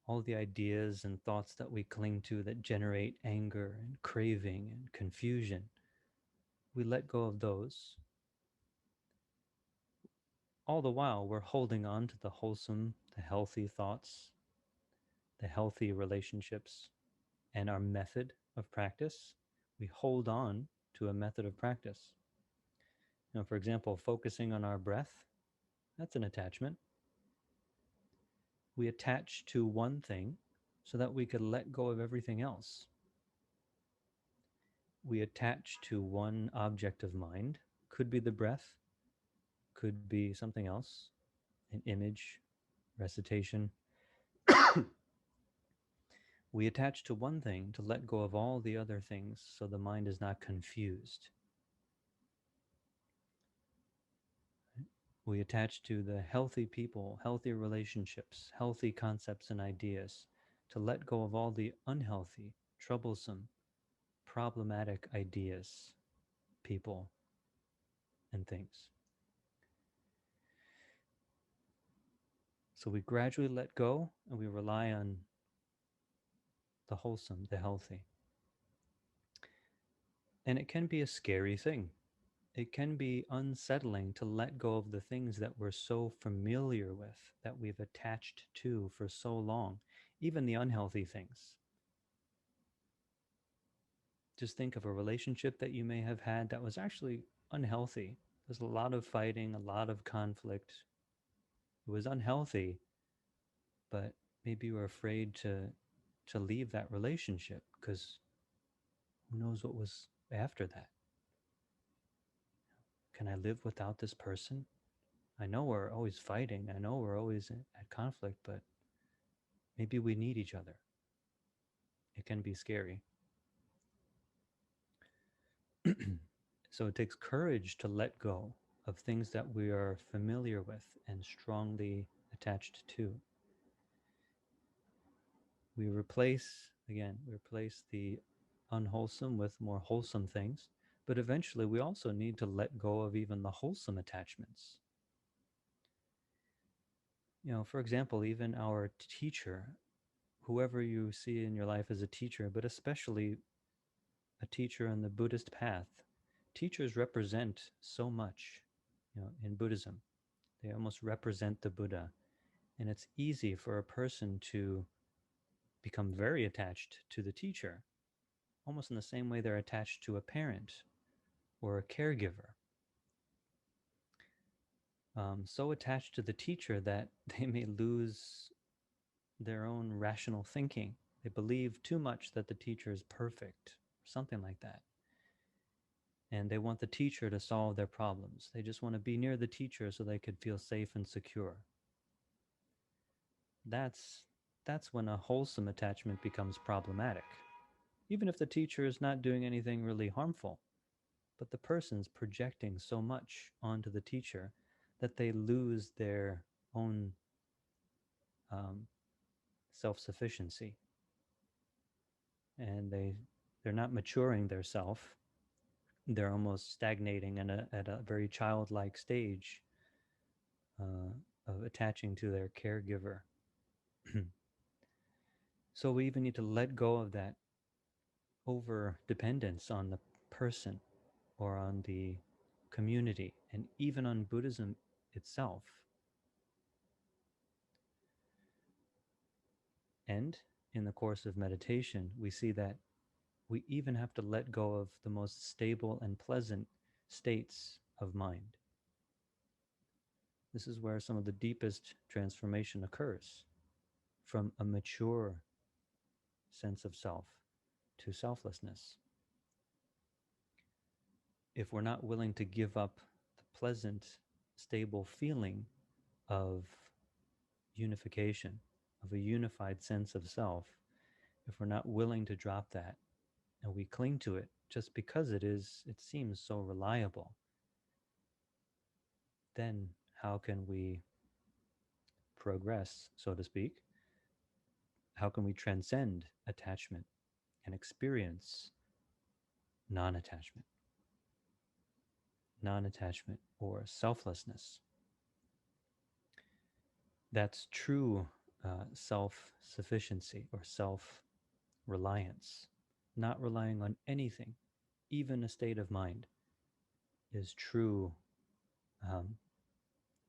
all the ideas and thoughts that we cling to that generate anger and craving and confusion. We let go of those. All the while, we're holding on to the wholesome, the healthy thoughts, the healthy relationships, and our method of practice. We hold on to a method of practice. For example, focusing on our breath, that's an attachment. We attach to one thing so that we could let go of everything else. We attach to one object of mind, could be the breath, could be something else, an image, recitation. We attach to one thing to let go of all the other things so the mind is not confused. We attach to the healthy people, healthy relationships, healthy concepts and ideas to let go of all the unhealthy, troublesome, problematic ideas, people, and things. So we gradually let go and we rely on the wholesome, the healthy. And it can be a scary thing. It can be unsettling to let go of the things that we're so familiar with, that we've attached to for so long, even the unhealthy things. Just think of a relationship that you may have had that was actually unhealthy. There's a lot of fighting, a lot of conflict. It was unhealthy, but maybe you were afraid to leave that relationship because who knows what was after that. Can I live without this person? I know we're always fighting. I know we're always at conflict, but maybe we need each other. It can be scary. So it takes courage to let go of things that we are familiar with and strongly attached to. We replace the unwholesome with more wholesome things, but eventually we also need to let go of even the wholesome attachments. For example, even our teacher, whoever you see in your life as a teacher, but especially a teacher on the Buddhist path, teachers represent so much, in Buddhism. They almost represent the Buddha. And it's easy for a person to become very attached to the teacher, almost in the same way they're attached to a parent or a caregiver. So attached to the teacher that they may lose their own rational thinking. They believe too much that the teacher is perfect, or something like that. And they want the teacher to solve their problems. They just want to be near the teacher so they could feel safe and secure. That's that's when a wholesome attachment becomes problematic. Even if the teacher is not doing anything really harmful, but the person's projecting so much onto the teacher that they lose their own um, self-sufficiency, and they're not maturing their self. They're almost stagnating at a very childlike stage uh, of attaching to their caregiver. So we even need to let go of that over dependence on the person or on the community and even on Buddhism itself. And in the course of meditation, we see that we even have to let go of the most stable and pleasant states of mind. This is where some of the deepest transformation occurs, from a mature sense of self to selflessness. If we're not willing to give up the pleasant, stable feeling of unification, of a unified sense of self, if we're not willing to drop that and we cling to it just because it seems so reliable, then how can we progress, so to speak? How can we transcend attachment and experience non attachment? Non attachment or selflessness. That's true self sufficiency or self reliance. Not relying on anything, even a state of mind, is true um,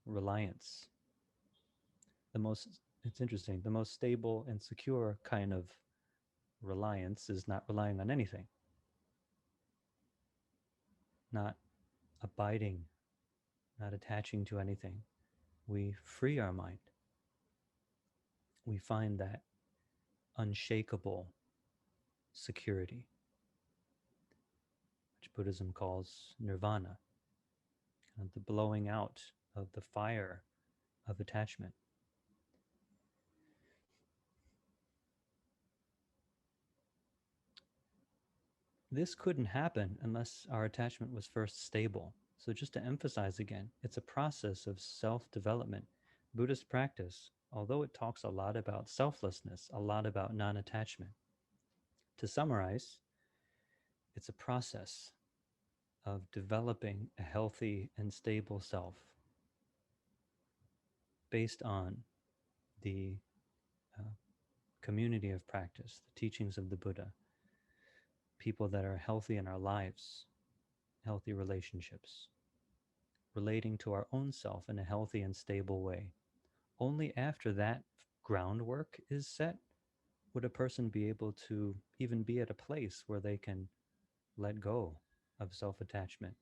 reliance. It's interesting, the most stable and secure kind of reliance is not relying on anything, not abiding, not attaching to anything. We free our mind. We find that unshakable security, which Buddhism calls nirvana, kind of the blowing out of the fire of attachment. this couldn't happen unless our attachment was first stable. So, just to emphasize again, it's a process of self development. Buddhist practice, although it talks a lot about selflessness, a lot about non attachment, to summarize, it's a process of developing a healthy and stable self based on the uh, community of practice, the teachings of the Buddha, people that are healthy in our lives, healthy relationships, relating to our own self in a healthy and stable way. Only after that groundwork is set would a person be able to even be at a place where they can let go of self attachment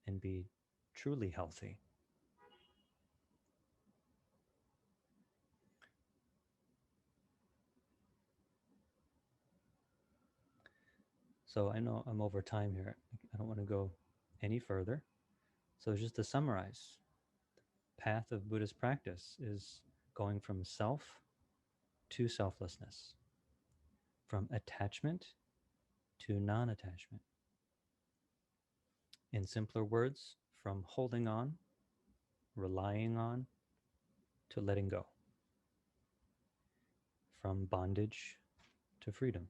and be truly healthy. So I know I'm over time here. I don't want to go any further. So just to summarize, the path of Buddhist practice is going from self to selflessness, from attachment to non attachment. In simpler words, from holding on, relying on, to letting go, from bondage to freedom.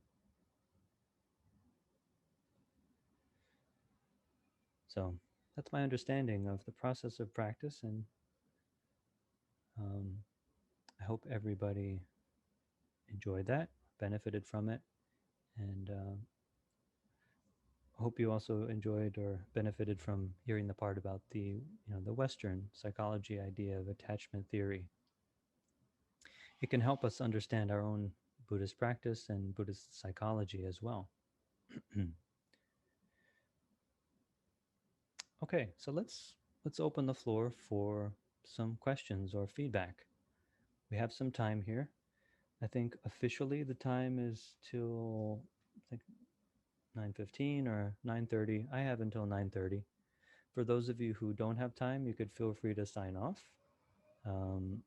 So that's my understanding of the process of practice, and um, I hope everybody enjoyed that, benefited from it, and hope you also enjoyed or benefited from hearing the part about the Western psychology idea of attachment theory. It can help us understand our own Buddhist practice and Buddhist psychology as well. Okay, so let's open the floor for some questions or feedback. We have some time here. I think officially the time is till I think 9:15 or 9:30. I have until 9:30. For those of you who don't have time, you could feel free to sign off. Um,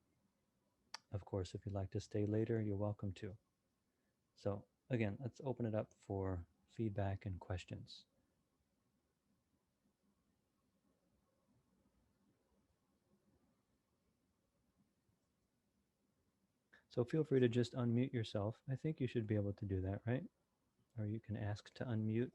of course, if you'd like to stay later, you're welcome to. So again, let's open it up for feedback and questions. So feel free to just unmute yourself. I think you should be able to do that, right? Or you can ask to unmute.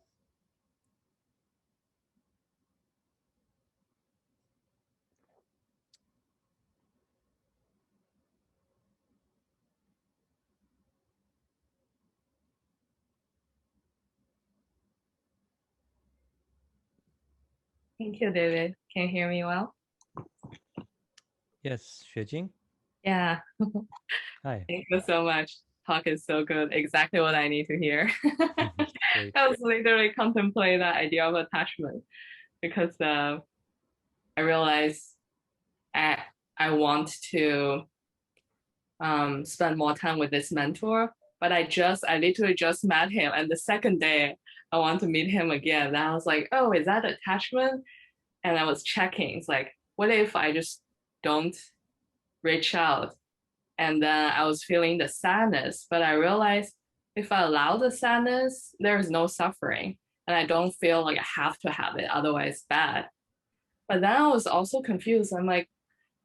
Thank you, David. Can you hear me well? Yes, Xuejing. Yeah, Hi. thank you so much. Talk is so good. Exactly what I need to hear. Great. I was literally contemplating that idea of attachment because I realized I I want to spend more time with this mentor, but I literally just met him, and the second day I want to meet him again. And I was like, oh, is that attachment? And I was checking. It's like, what if I just don't reach out? And then I was feeling the sadness, but I realized if I allow the sadness, there is no suffering. And I don't feel like I have to have it, otherwise it's bad. But then I was also confused. I'm like,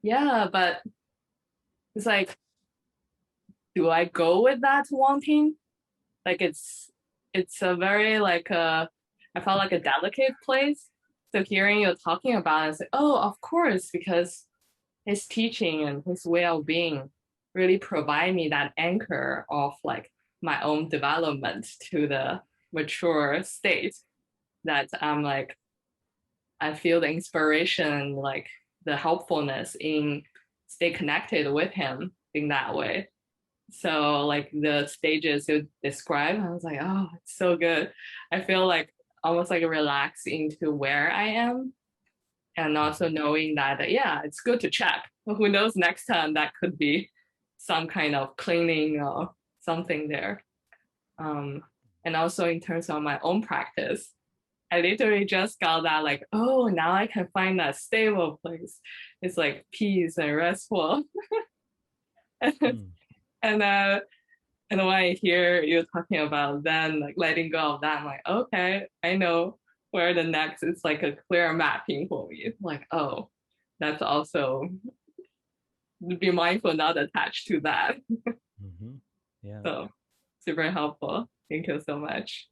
yeah, but it's like, do I go with that wanting? Like it's a very I felt like a delicate place. So hearing you talking about it, it's like, oh, of course, because his teaching and his way of being really provide me that anchor of like my own development to the mature state that I'm like I feel the inspiration, like the helpfulness in stay connected with him in that way. So like the stages you describe, I was like, oh, it's so good. I feel like almost like relax into where I am and also knowing that yeah, it's good to check. Who knows next time that could be some kind of cleaning or something there. Um, and also in terms of my own practice, I literally just got that like, oh, now I can find that stable place. It's like peace and restful. Hmm. And And when I hear you talking about then like letting go of that, I'm like, okay, I know where the next is like a clear mapping for me. It's like, oh, that's also be mindful, not attached to that. Mm-hmm. Yeah, So super helpful. Thank you so much.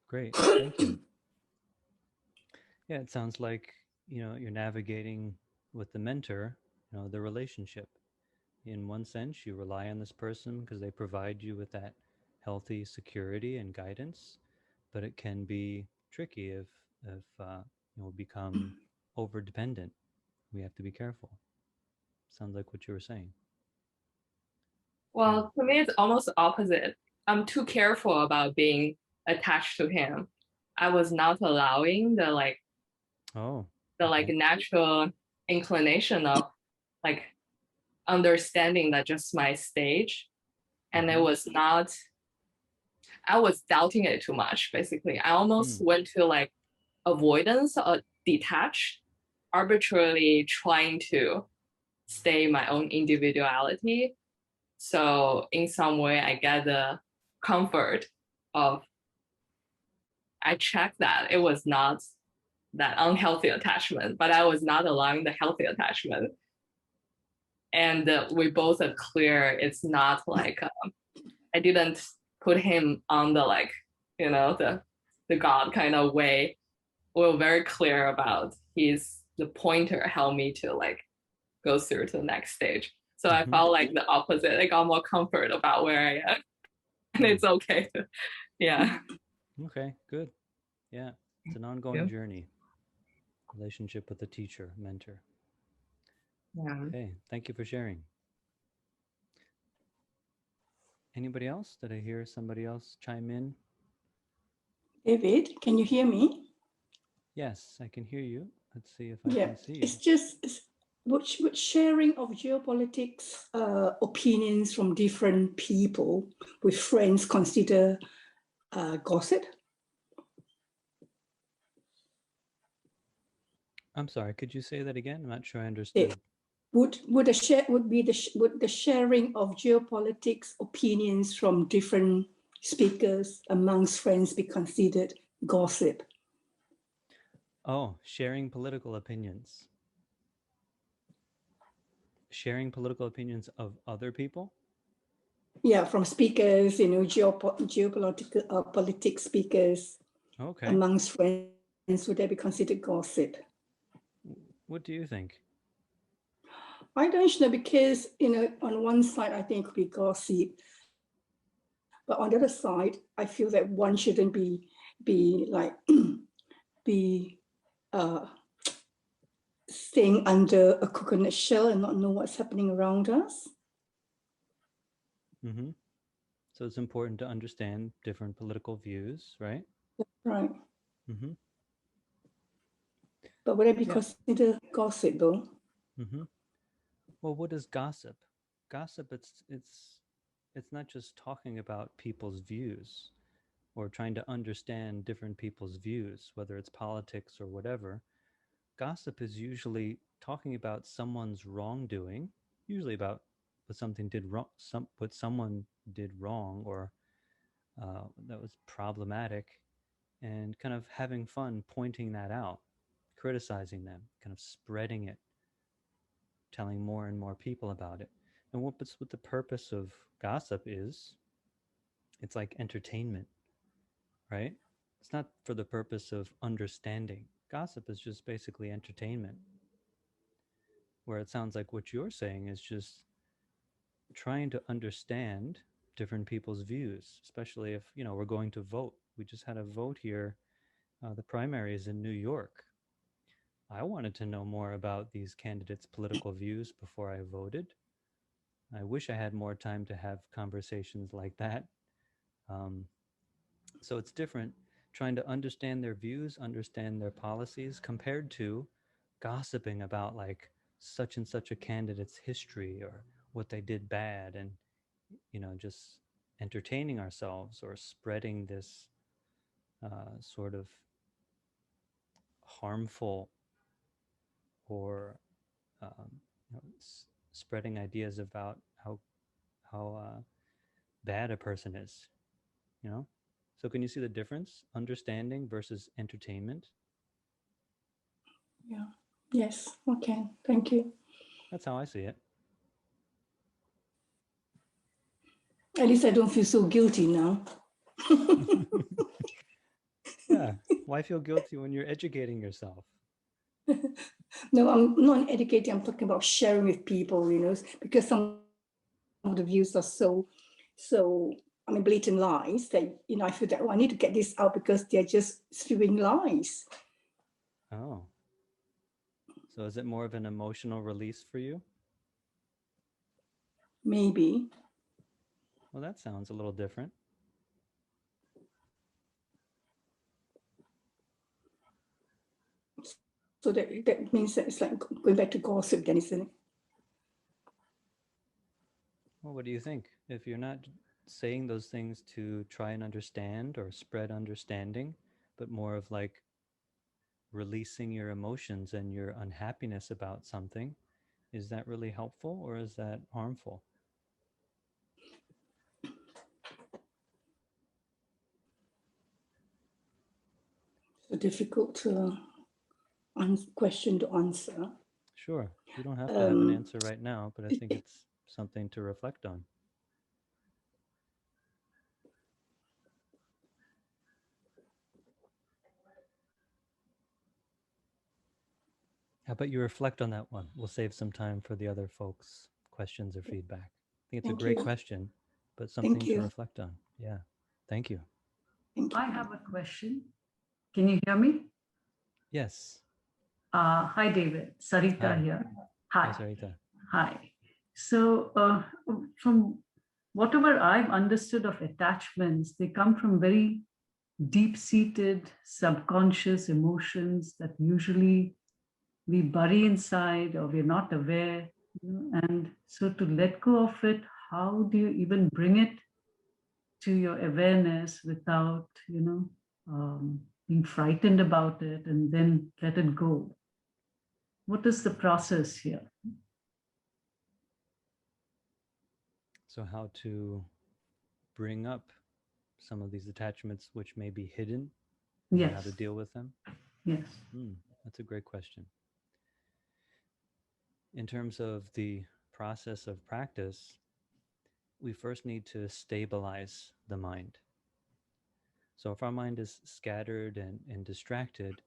great. Thank you. Yeah, it sounds like, you're navigating with the mentor, the relationship. In one sense, you rely on this person because they provide you with that healthy security and guidance, but it can be tricky if become over dependent. We have to be careful. Sounds like what you were saying. Yeah. Well, to me, it's almost opposite. I'm too careful about being attached to him. I was not allowing Oh, the like okay. natural inclination of like understanding that just my stage. And it Mm-hmm. was not, I was doubting it too much, basically. I almost Mm. went to like avoidance or detached, arbitrarily trying to stay my own individuality. So in some way, I get the comfort of I checked that it was not that unhealthy attachment, but I was not allowing the healthy attachment. And we both are clear it's not like I didn't put him on the like the God kind of way. We were very clear about he's the pointer helped me to like go through to the next stage. So I Mm-hmm. felt like the opposite. I got more comfort about where I am, and Mm. it's okay. Yeah. Okay, good. Yeah. It's an ongoing Yeah. journey. Relationship with the teacher, mentor. Yeah. Okay, thank you for sharing. Anybody else? Did I hear somebody else chime in? David, can you hear me? Yes, I can hear you. Let's see if I Yeah, can see you. it's just would sharing of geopolitics opinions from different people with friends consider gossip? I'm sorry, could you say that again? I'm not sure I It, understood. would the sharing of geopolitics opinions from different speakers amongst friends be considered gossip? Oh, sharing political opinions. Sharing political opinions of other people? Yeah, from speakers, geopolitical politics speakers Okay. amongst friends, would that be considered gossip? What do you think? I don't know because, on one side, I think it could be gossip, but on the other side, I feel that one shouldn't be like be staying under a coconut shell and not know what's happening around us. Mm-hmm. So it's important to understand different political views, right? Right. Mm-hmm. But would it be Yeah. considered gossip though? Mm-hmm. Well, what is gossip? Gossip, it's not just talking about people's views or trying to understand different people's views, whether it's politics or whatever. Gossip is usually talking about someone's wrongdoing, usually about what someone did wrong or that was problematic, and kind of having fun pointing that out, criticizing them, kind of spreading it, telling more and more people about it. And what the purpose of gossip is, it's like entertainment, right? It's not for the purpose of understanding. Gossip is just basically entertainment, where it sounds like what you're saying is just trying to understand different people's views, especially if, we're going to vote. We just had a vote here. The primary is in New York. I wanted to know more about these candidates' political views before I voted. I wish I had more time to have conversations like that. Um, so it's different trying to understand their views, understand their policies, compared to gossiping about like such and such a candidate's history or what they did bad, and just entertaining ourselves or spreading this sort of harmful or um, spreading ideas about how bad a person is, you know? So can you see the difference? Understanding versus entertainment? Yeah. Yes. Okay. Thank you. That's how I see it. At least I don't feel so guilty now. Yeah. Why feel guilty when you're educating yourself? No, I'm not educating. I'm talking about sharing with people, because some of the views are so, blatant lies that, I feel that, I need to get this out because they're just spewing lies. Oh. So is it more of an emotional release for you? Maybe. Well, that sounds a little different. So that means that it's like going back to gossip then, isn't it? Well, what do you think? If you're not saying those things to try and understand or spread understanding, but more of like releasing your emotions and your unhappiness about something, is that really helpful or is that harmful? So difficult question to answer. Sure. You don't have to have an answer right now, but I think it's something to reflect on. How about you reflect on that one? We'll save some time for the other folks' questions or feedback. I think it's a Thank great you. question, but Thank something to you. reflect on. Yeah. Thank you. Thank you. I have a question. Can you hear me? Yes. Hi, David. Sarita Hi. here. Hi, Hi. Sarita. Hi. So, from whatever I've understood of attachments, they come from very deep-seated subconscious emotions that usually we bury inside or we're not aware. And so to let go of it, how do you even bring it to your awareness without, being frightened about it and then let it go? What is the process here? So, how to bring up some of these attachments which may be hidden and Yes. how to deal with them? Yes. That's a great question. In terms of the process of practice, we first need to stabilize the mind. So if our mind is scattered and distracted,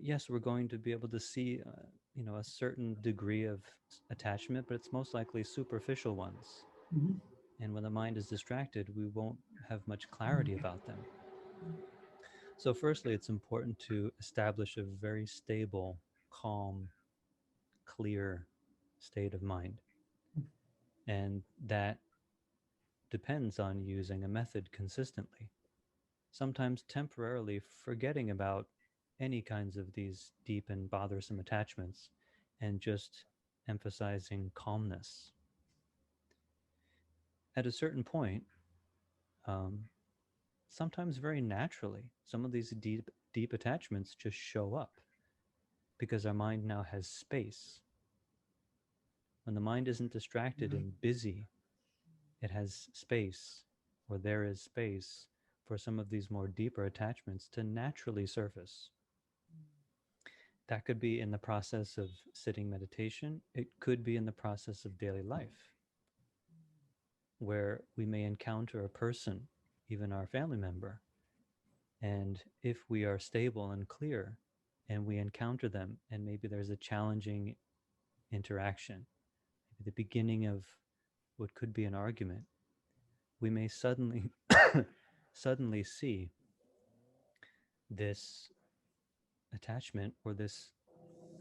yes, we're going to be able to see, a certain degree of attachment, but it's most likely superficial ones. Mhm. And when the mind is distracted, we won't have much clarity about them. So firstly, it's important to establish a very stable, calm, clear state of mind. And that depends on using a method consistently, sometimes temporarily forgetting about any kinds of these deep and bothersome attachments and just emphasizing calmness. At a certain point, um, sometimes very naturally, some of these deep attachments just show up because our mind now has space. When the mind isn't distracted and busy, it has space, or there is space for some of these more deeper attachments to naturally surface. That could be in the process of sitting meditation. It could be in the process of daily life, where we may encounter a person, even our family member. And if we are stable and clear and we encounter them, and maybe there's a challenging interaction, maybe the beginning of what could be an argument, we may suddenly suddenly see this attachment or this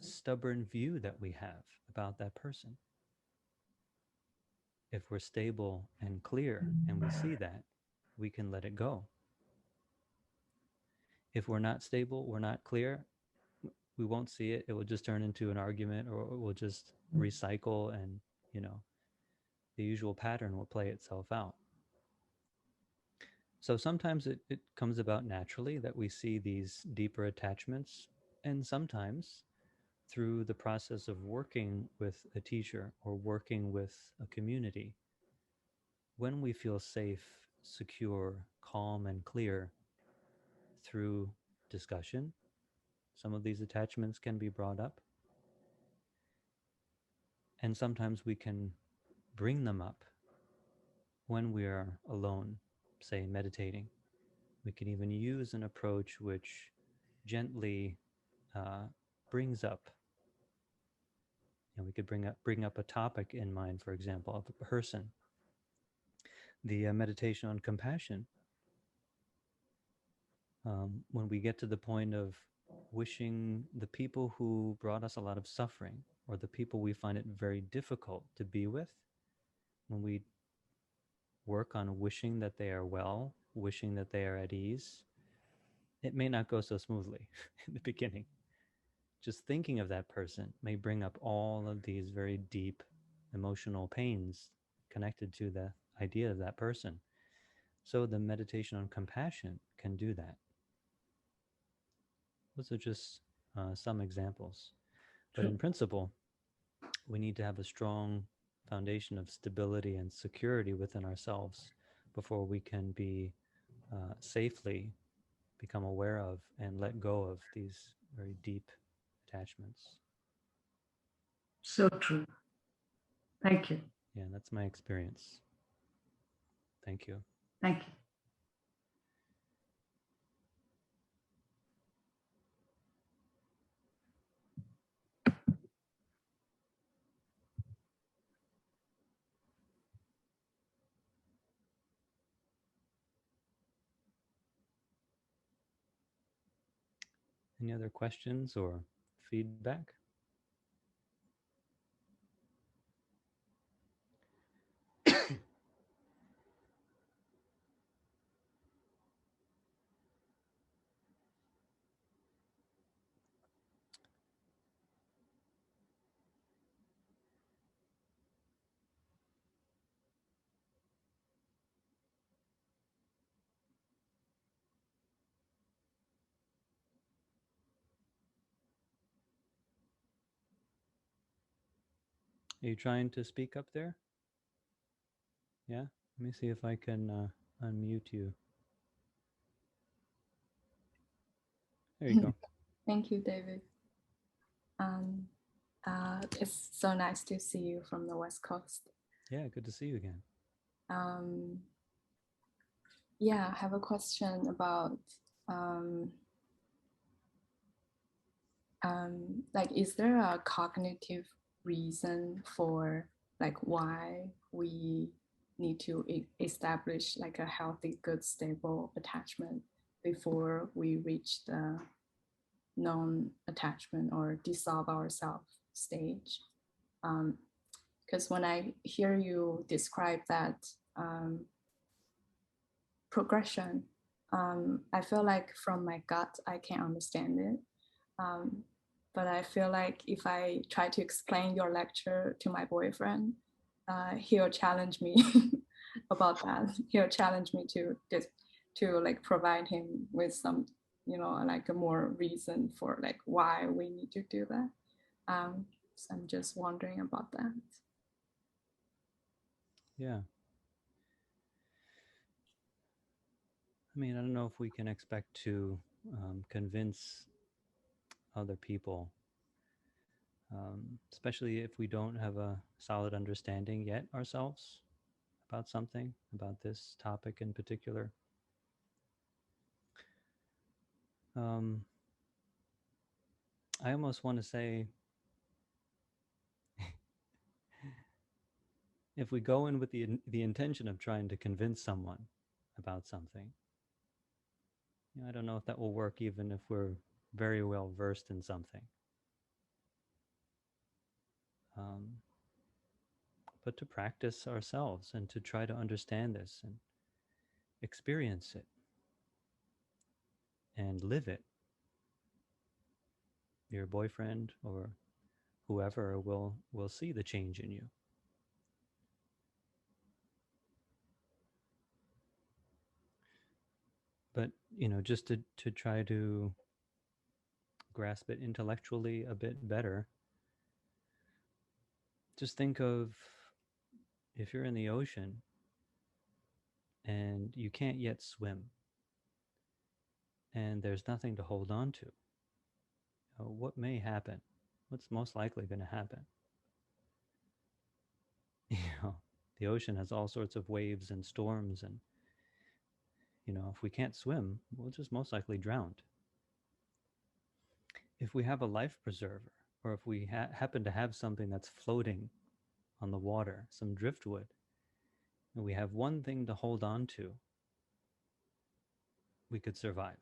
stubborn view that we have about that person. If we're stable and clear and we see that, we can let it go. If we're not stable, we're not clear, we won't see it. It will just turn into an argument, or it will just recycle, and, the usual pattern will play itself out. So sometimes it comes about naturally that we see these deeper attachments, and sometimes through the process of working with a teacher or working with a community, when we feel safe, secure, calm, and clear through discussion, some of these attachments can be brought up. And sometimes we can bring them up when we are alone, say meditating. We can even use an approach which gently brings up. We could bring up a topic in mind, for example, of a person. The meditation on compassion. When we get to the point of wishing the people who brought us a lot of suffering, or the people we find it very difficult to be with, when we work on wishing that they are well, wishing that they are at ease, it may not go so smoothly in the beginning. Just thinking of that person may bring up all of these very deep emotional pains connected to the idea of that person. So the meditation on compassion can do that. Those are just some examples. But in principle, we need to have a strong foundation of stability and security within ourselves before we can be safely become aware of and let go of these very deep attachments. So true. Thank you. Yeah, that's my experience. Thank you. Thank you. Any other questions or feedback? Are you trying to speak up there? Yeah? Let me see if I can unmute you. There you go. Thank you, David. It's so nice to see you from the West Coast. Yeah, good to see you again. Yeah, I have a question about like, is there a cognitive reason for like why we need to establish like a healthy, good, stable attachment before we reach the non-attachment or dissolve ourselves stage? Because when I hear you describe that progression, I feel like from my gut, I can understand it. But I feel like if I try to explain your lecture to my boyfriend, he'll challenge me about that. He'll challenge me to like provide him with some, you know, like a more reason for like why we need to do that. So I'm just wondering about that. Yeah. I mean, I don't know if we can expect to convince other people, especially if we don't have a solid understanding yet ourselves about something, about this topic in particular. I almost want to say, if we go in with the intention of trying to convince someone about something, you know, I don't know if that will work even if we're very well versed in something. But to practice ourselves and to try to understand this and experience it and live it, your boyfriend or whoever will see the change in you. But, you know, just to try to grasp it intellectually a bit better, just think of if you're in the ocean and you can't yet swim, and there's nothing to hold on to. What may happen? What's most likely going to happen? You know, the ocean has all sorts of waves and storms, and if we can't swim, we'll just most likely drown. If we have a life preserver, or if we happen to have something that's floating on the water, some driftwood, and we have one thing to hold on to, we could survive.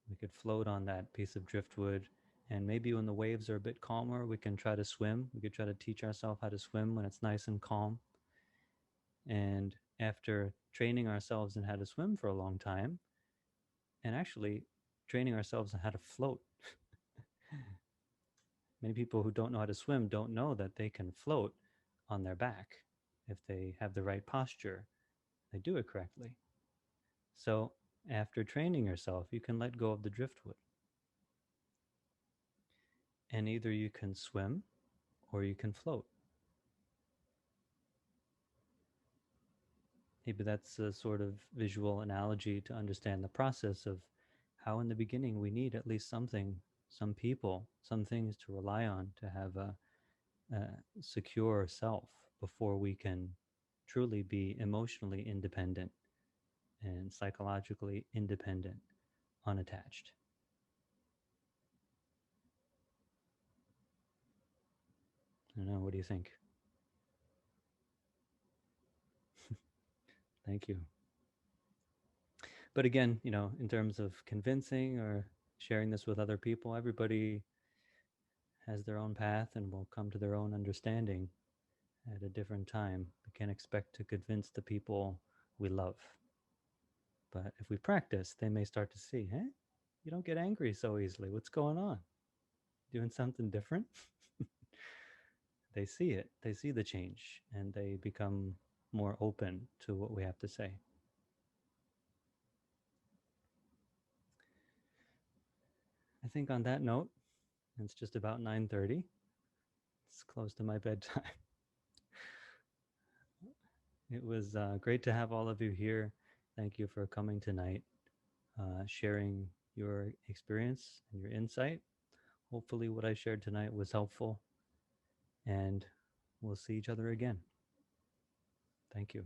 We could float on that piece of driftwood, and maybe when the waves are a bit calmer, we can try to swim. We could try to teach ourselves how to swim when it's nice and calm. And after training ourselves in how to swim for a long time, and actually training ourselves in how to float. Many people who don't know how to swim don't know that they can float on their back if they have the right posture, they do it correctly. So after training yourself, you can let go of the driftwood. And either you can swim or you can float. Maybe that's a sort of visual analogy to understand the process of how in the beginning we need at least something, some people, some things to rely on to have a secure self before we can truly be emotionally independent and psychologically independent, unattached. I don't know, what do you think? Thank you. But again, in terms of convincing or sharing this with other people, everybody has their own path and will come to their own understanding at a different time. We can't expect to convince the people we love. But if we practice, they may start to see, hey, you don't get angry so easily. What's going on? Doing something different? They see it. They see the change, and they become more open to what we have to say. I think on that note, it's just about 9:30. It's close to my bedtime. It was great to have all of you here. Thank you for coming tonight, sharing your experience and your insight. Hopefully what I shared tonight was helpful, and we'll see each other again. Thank you.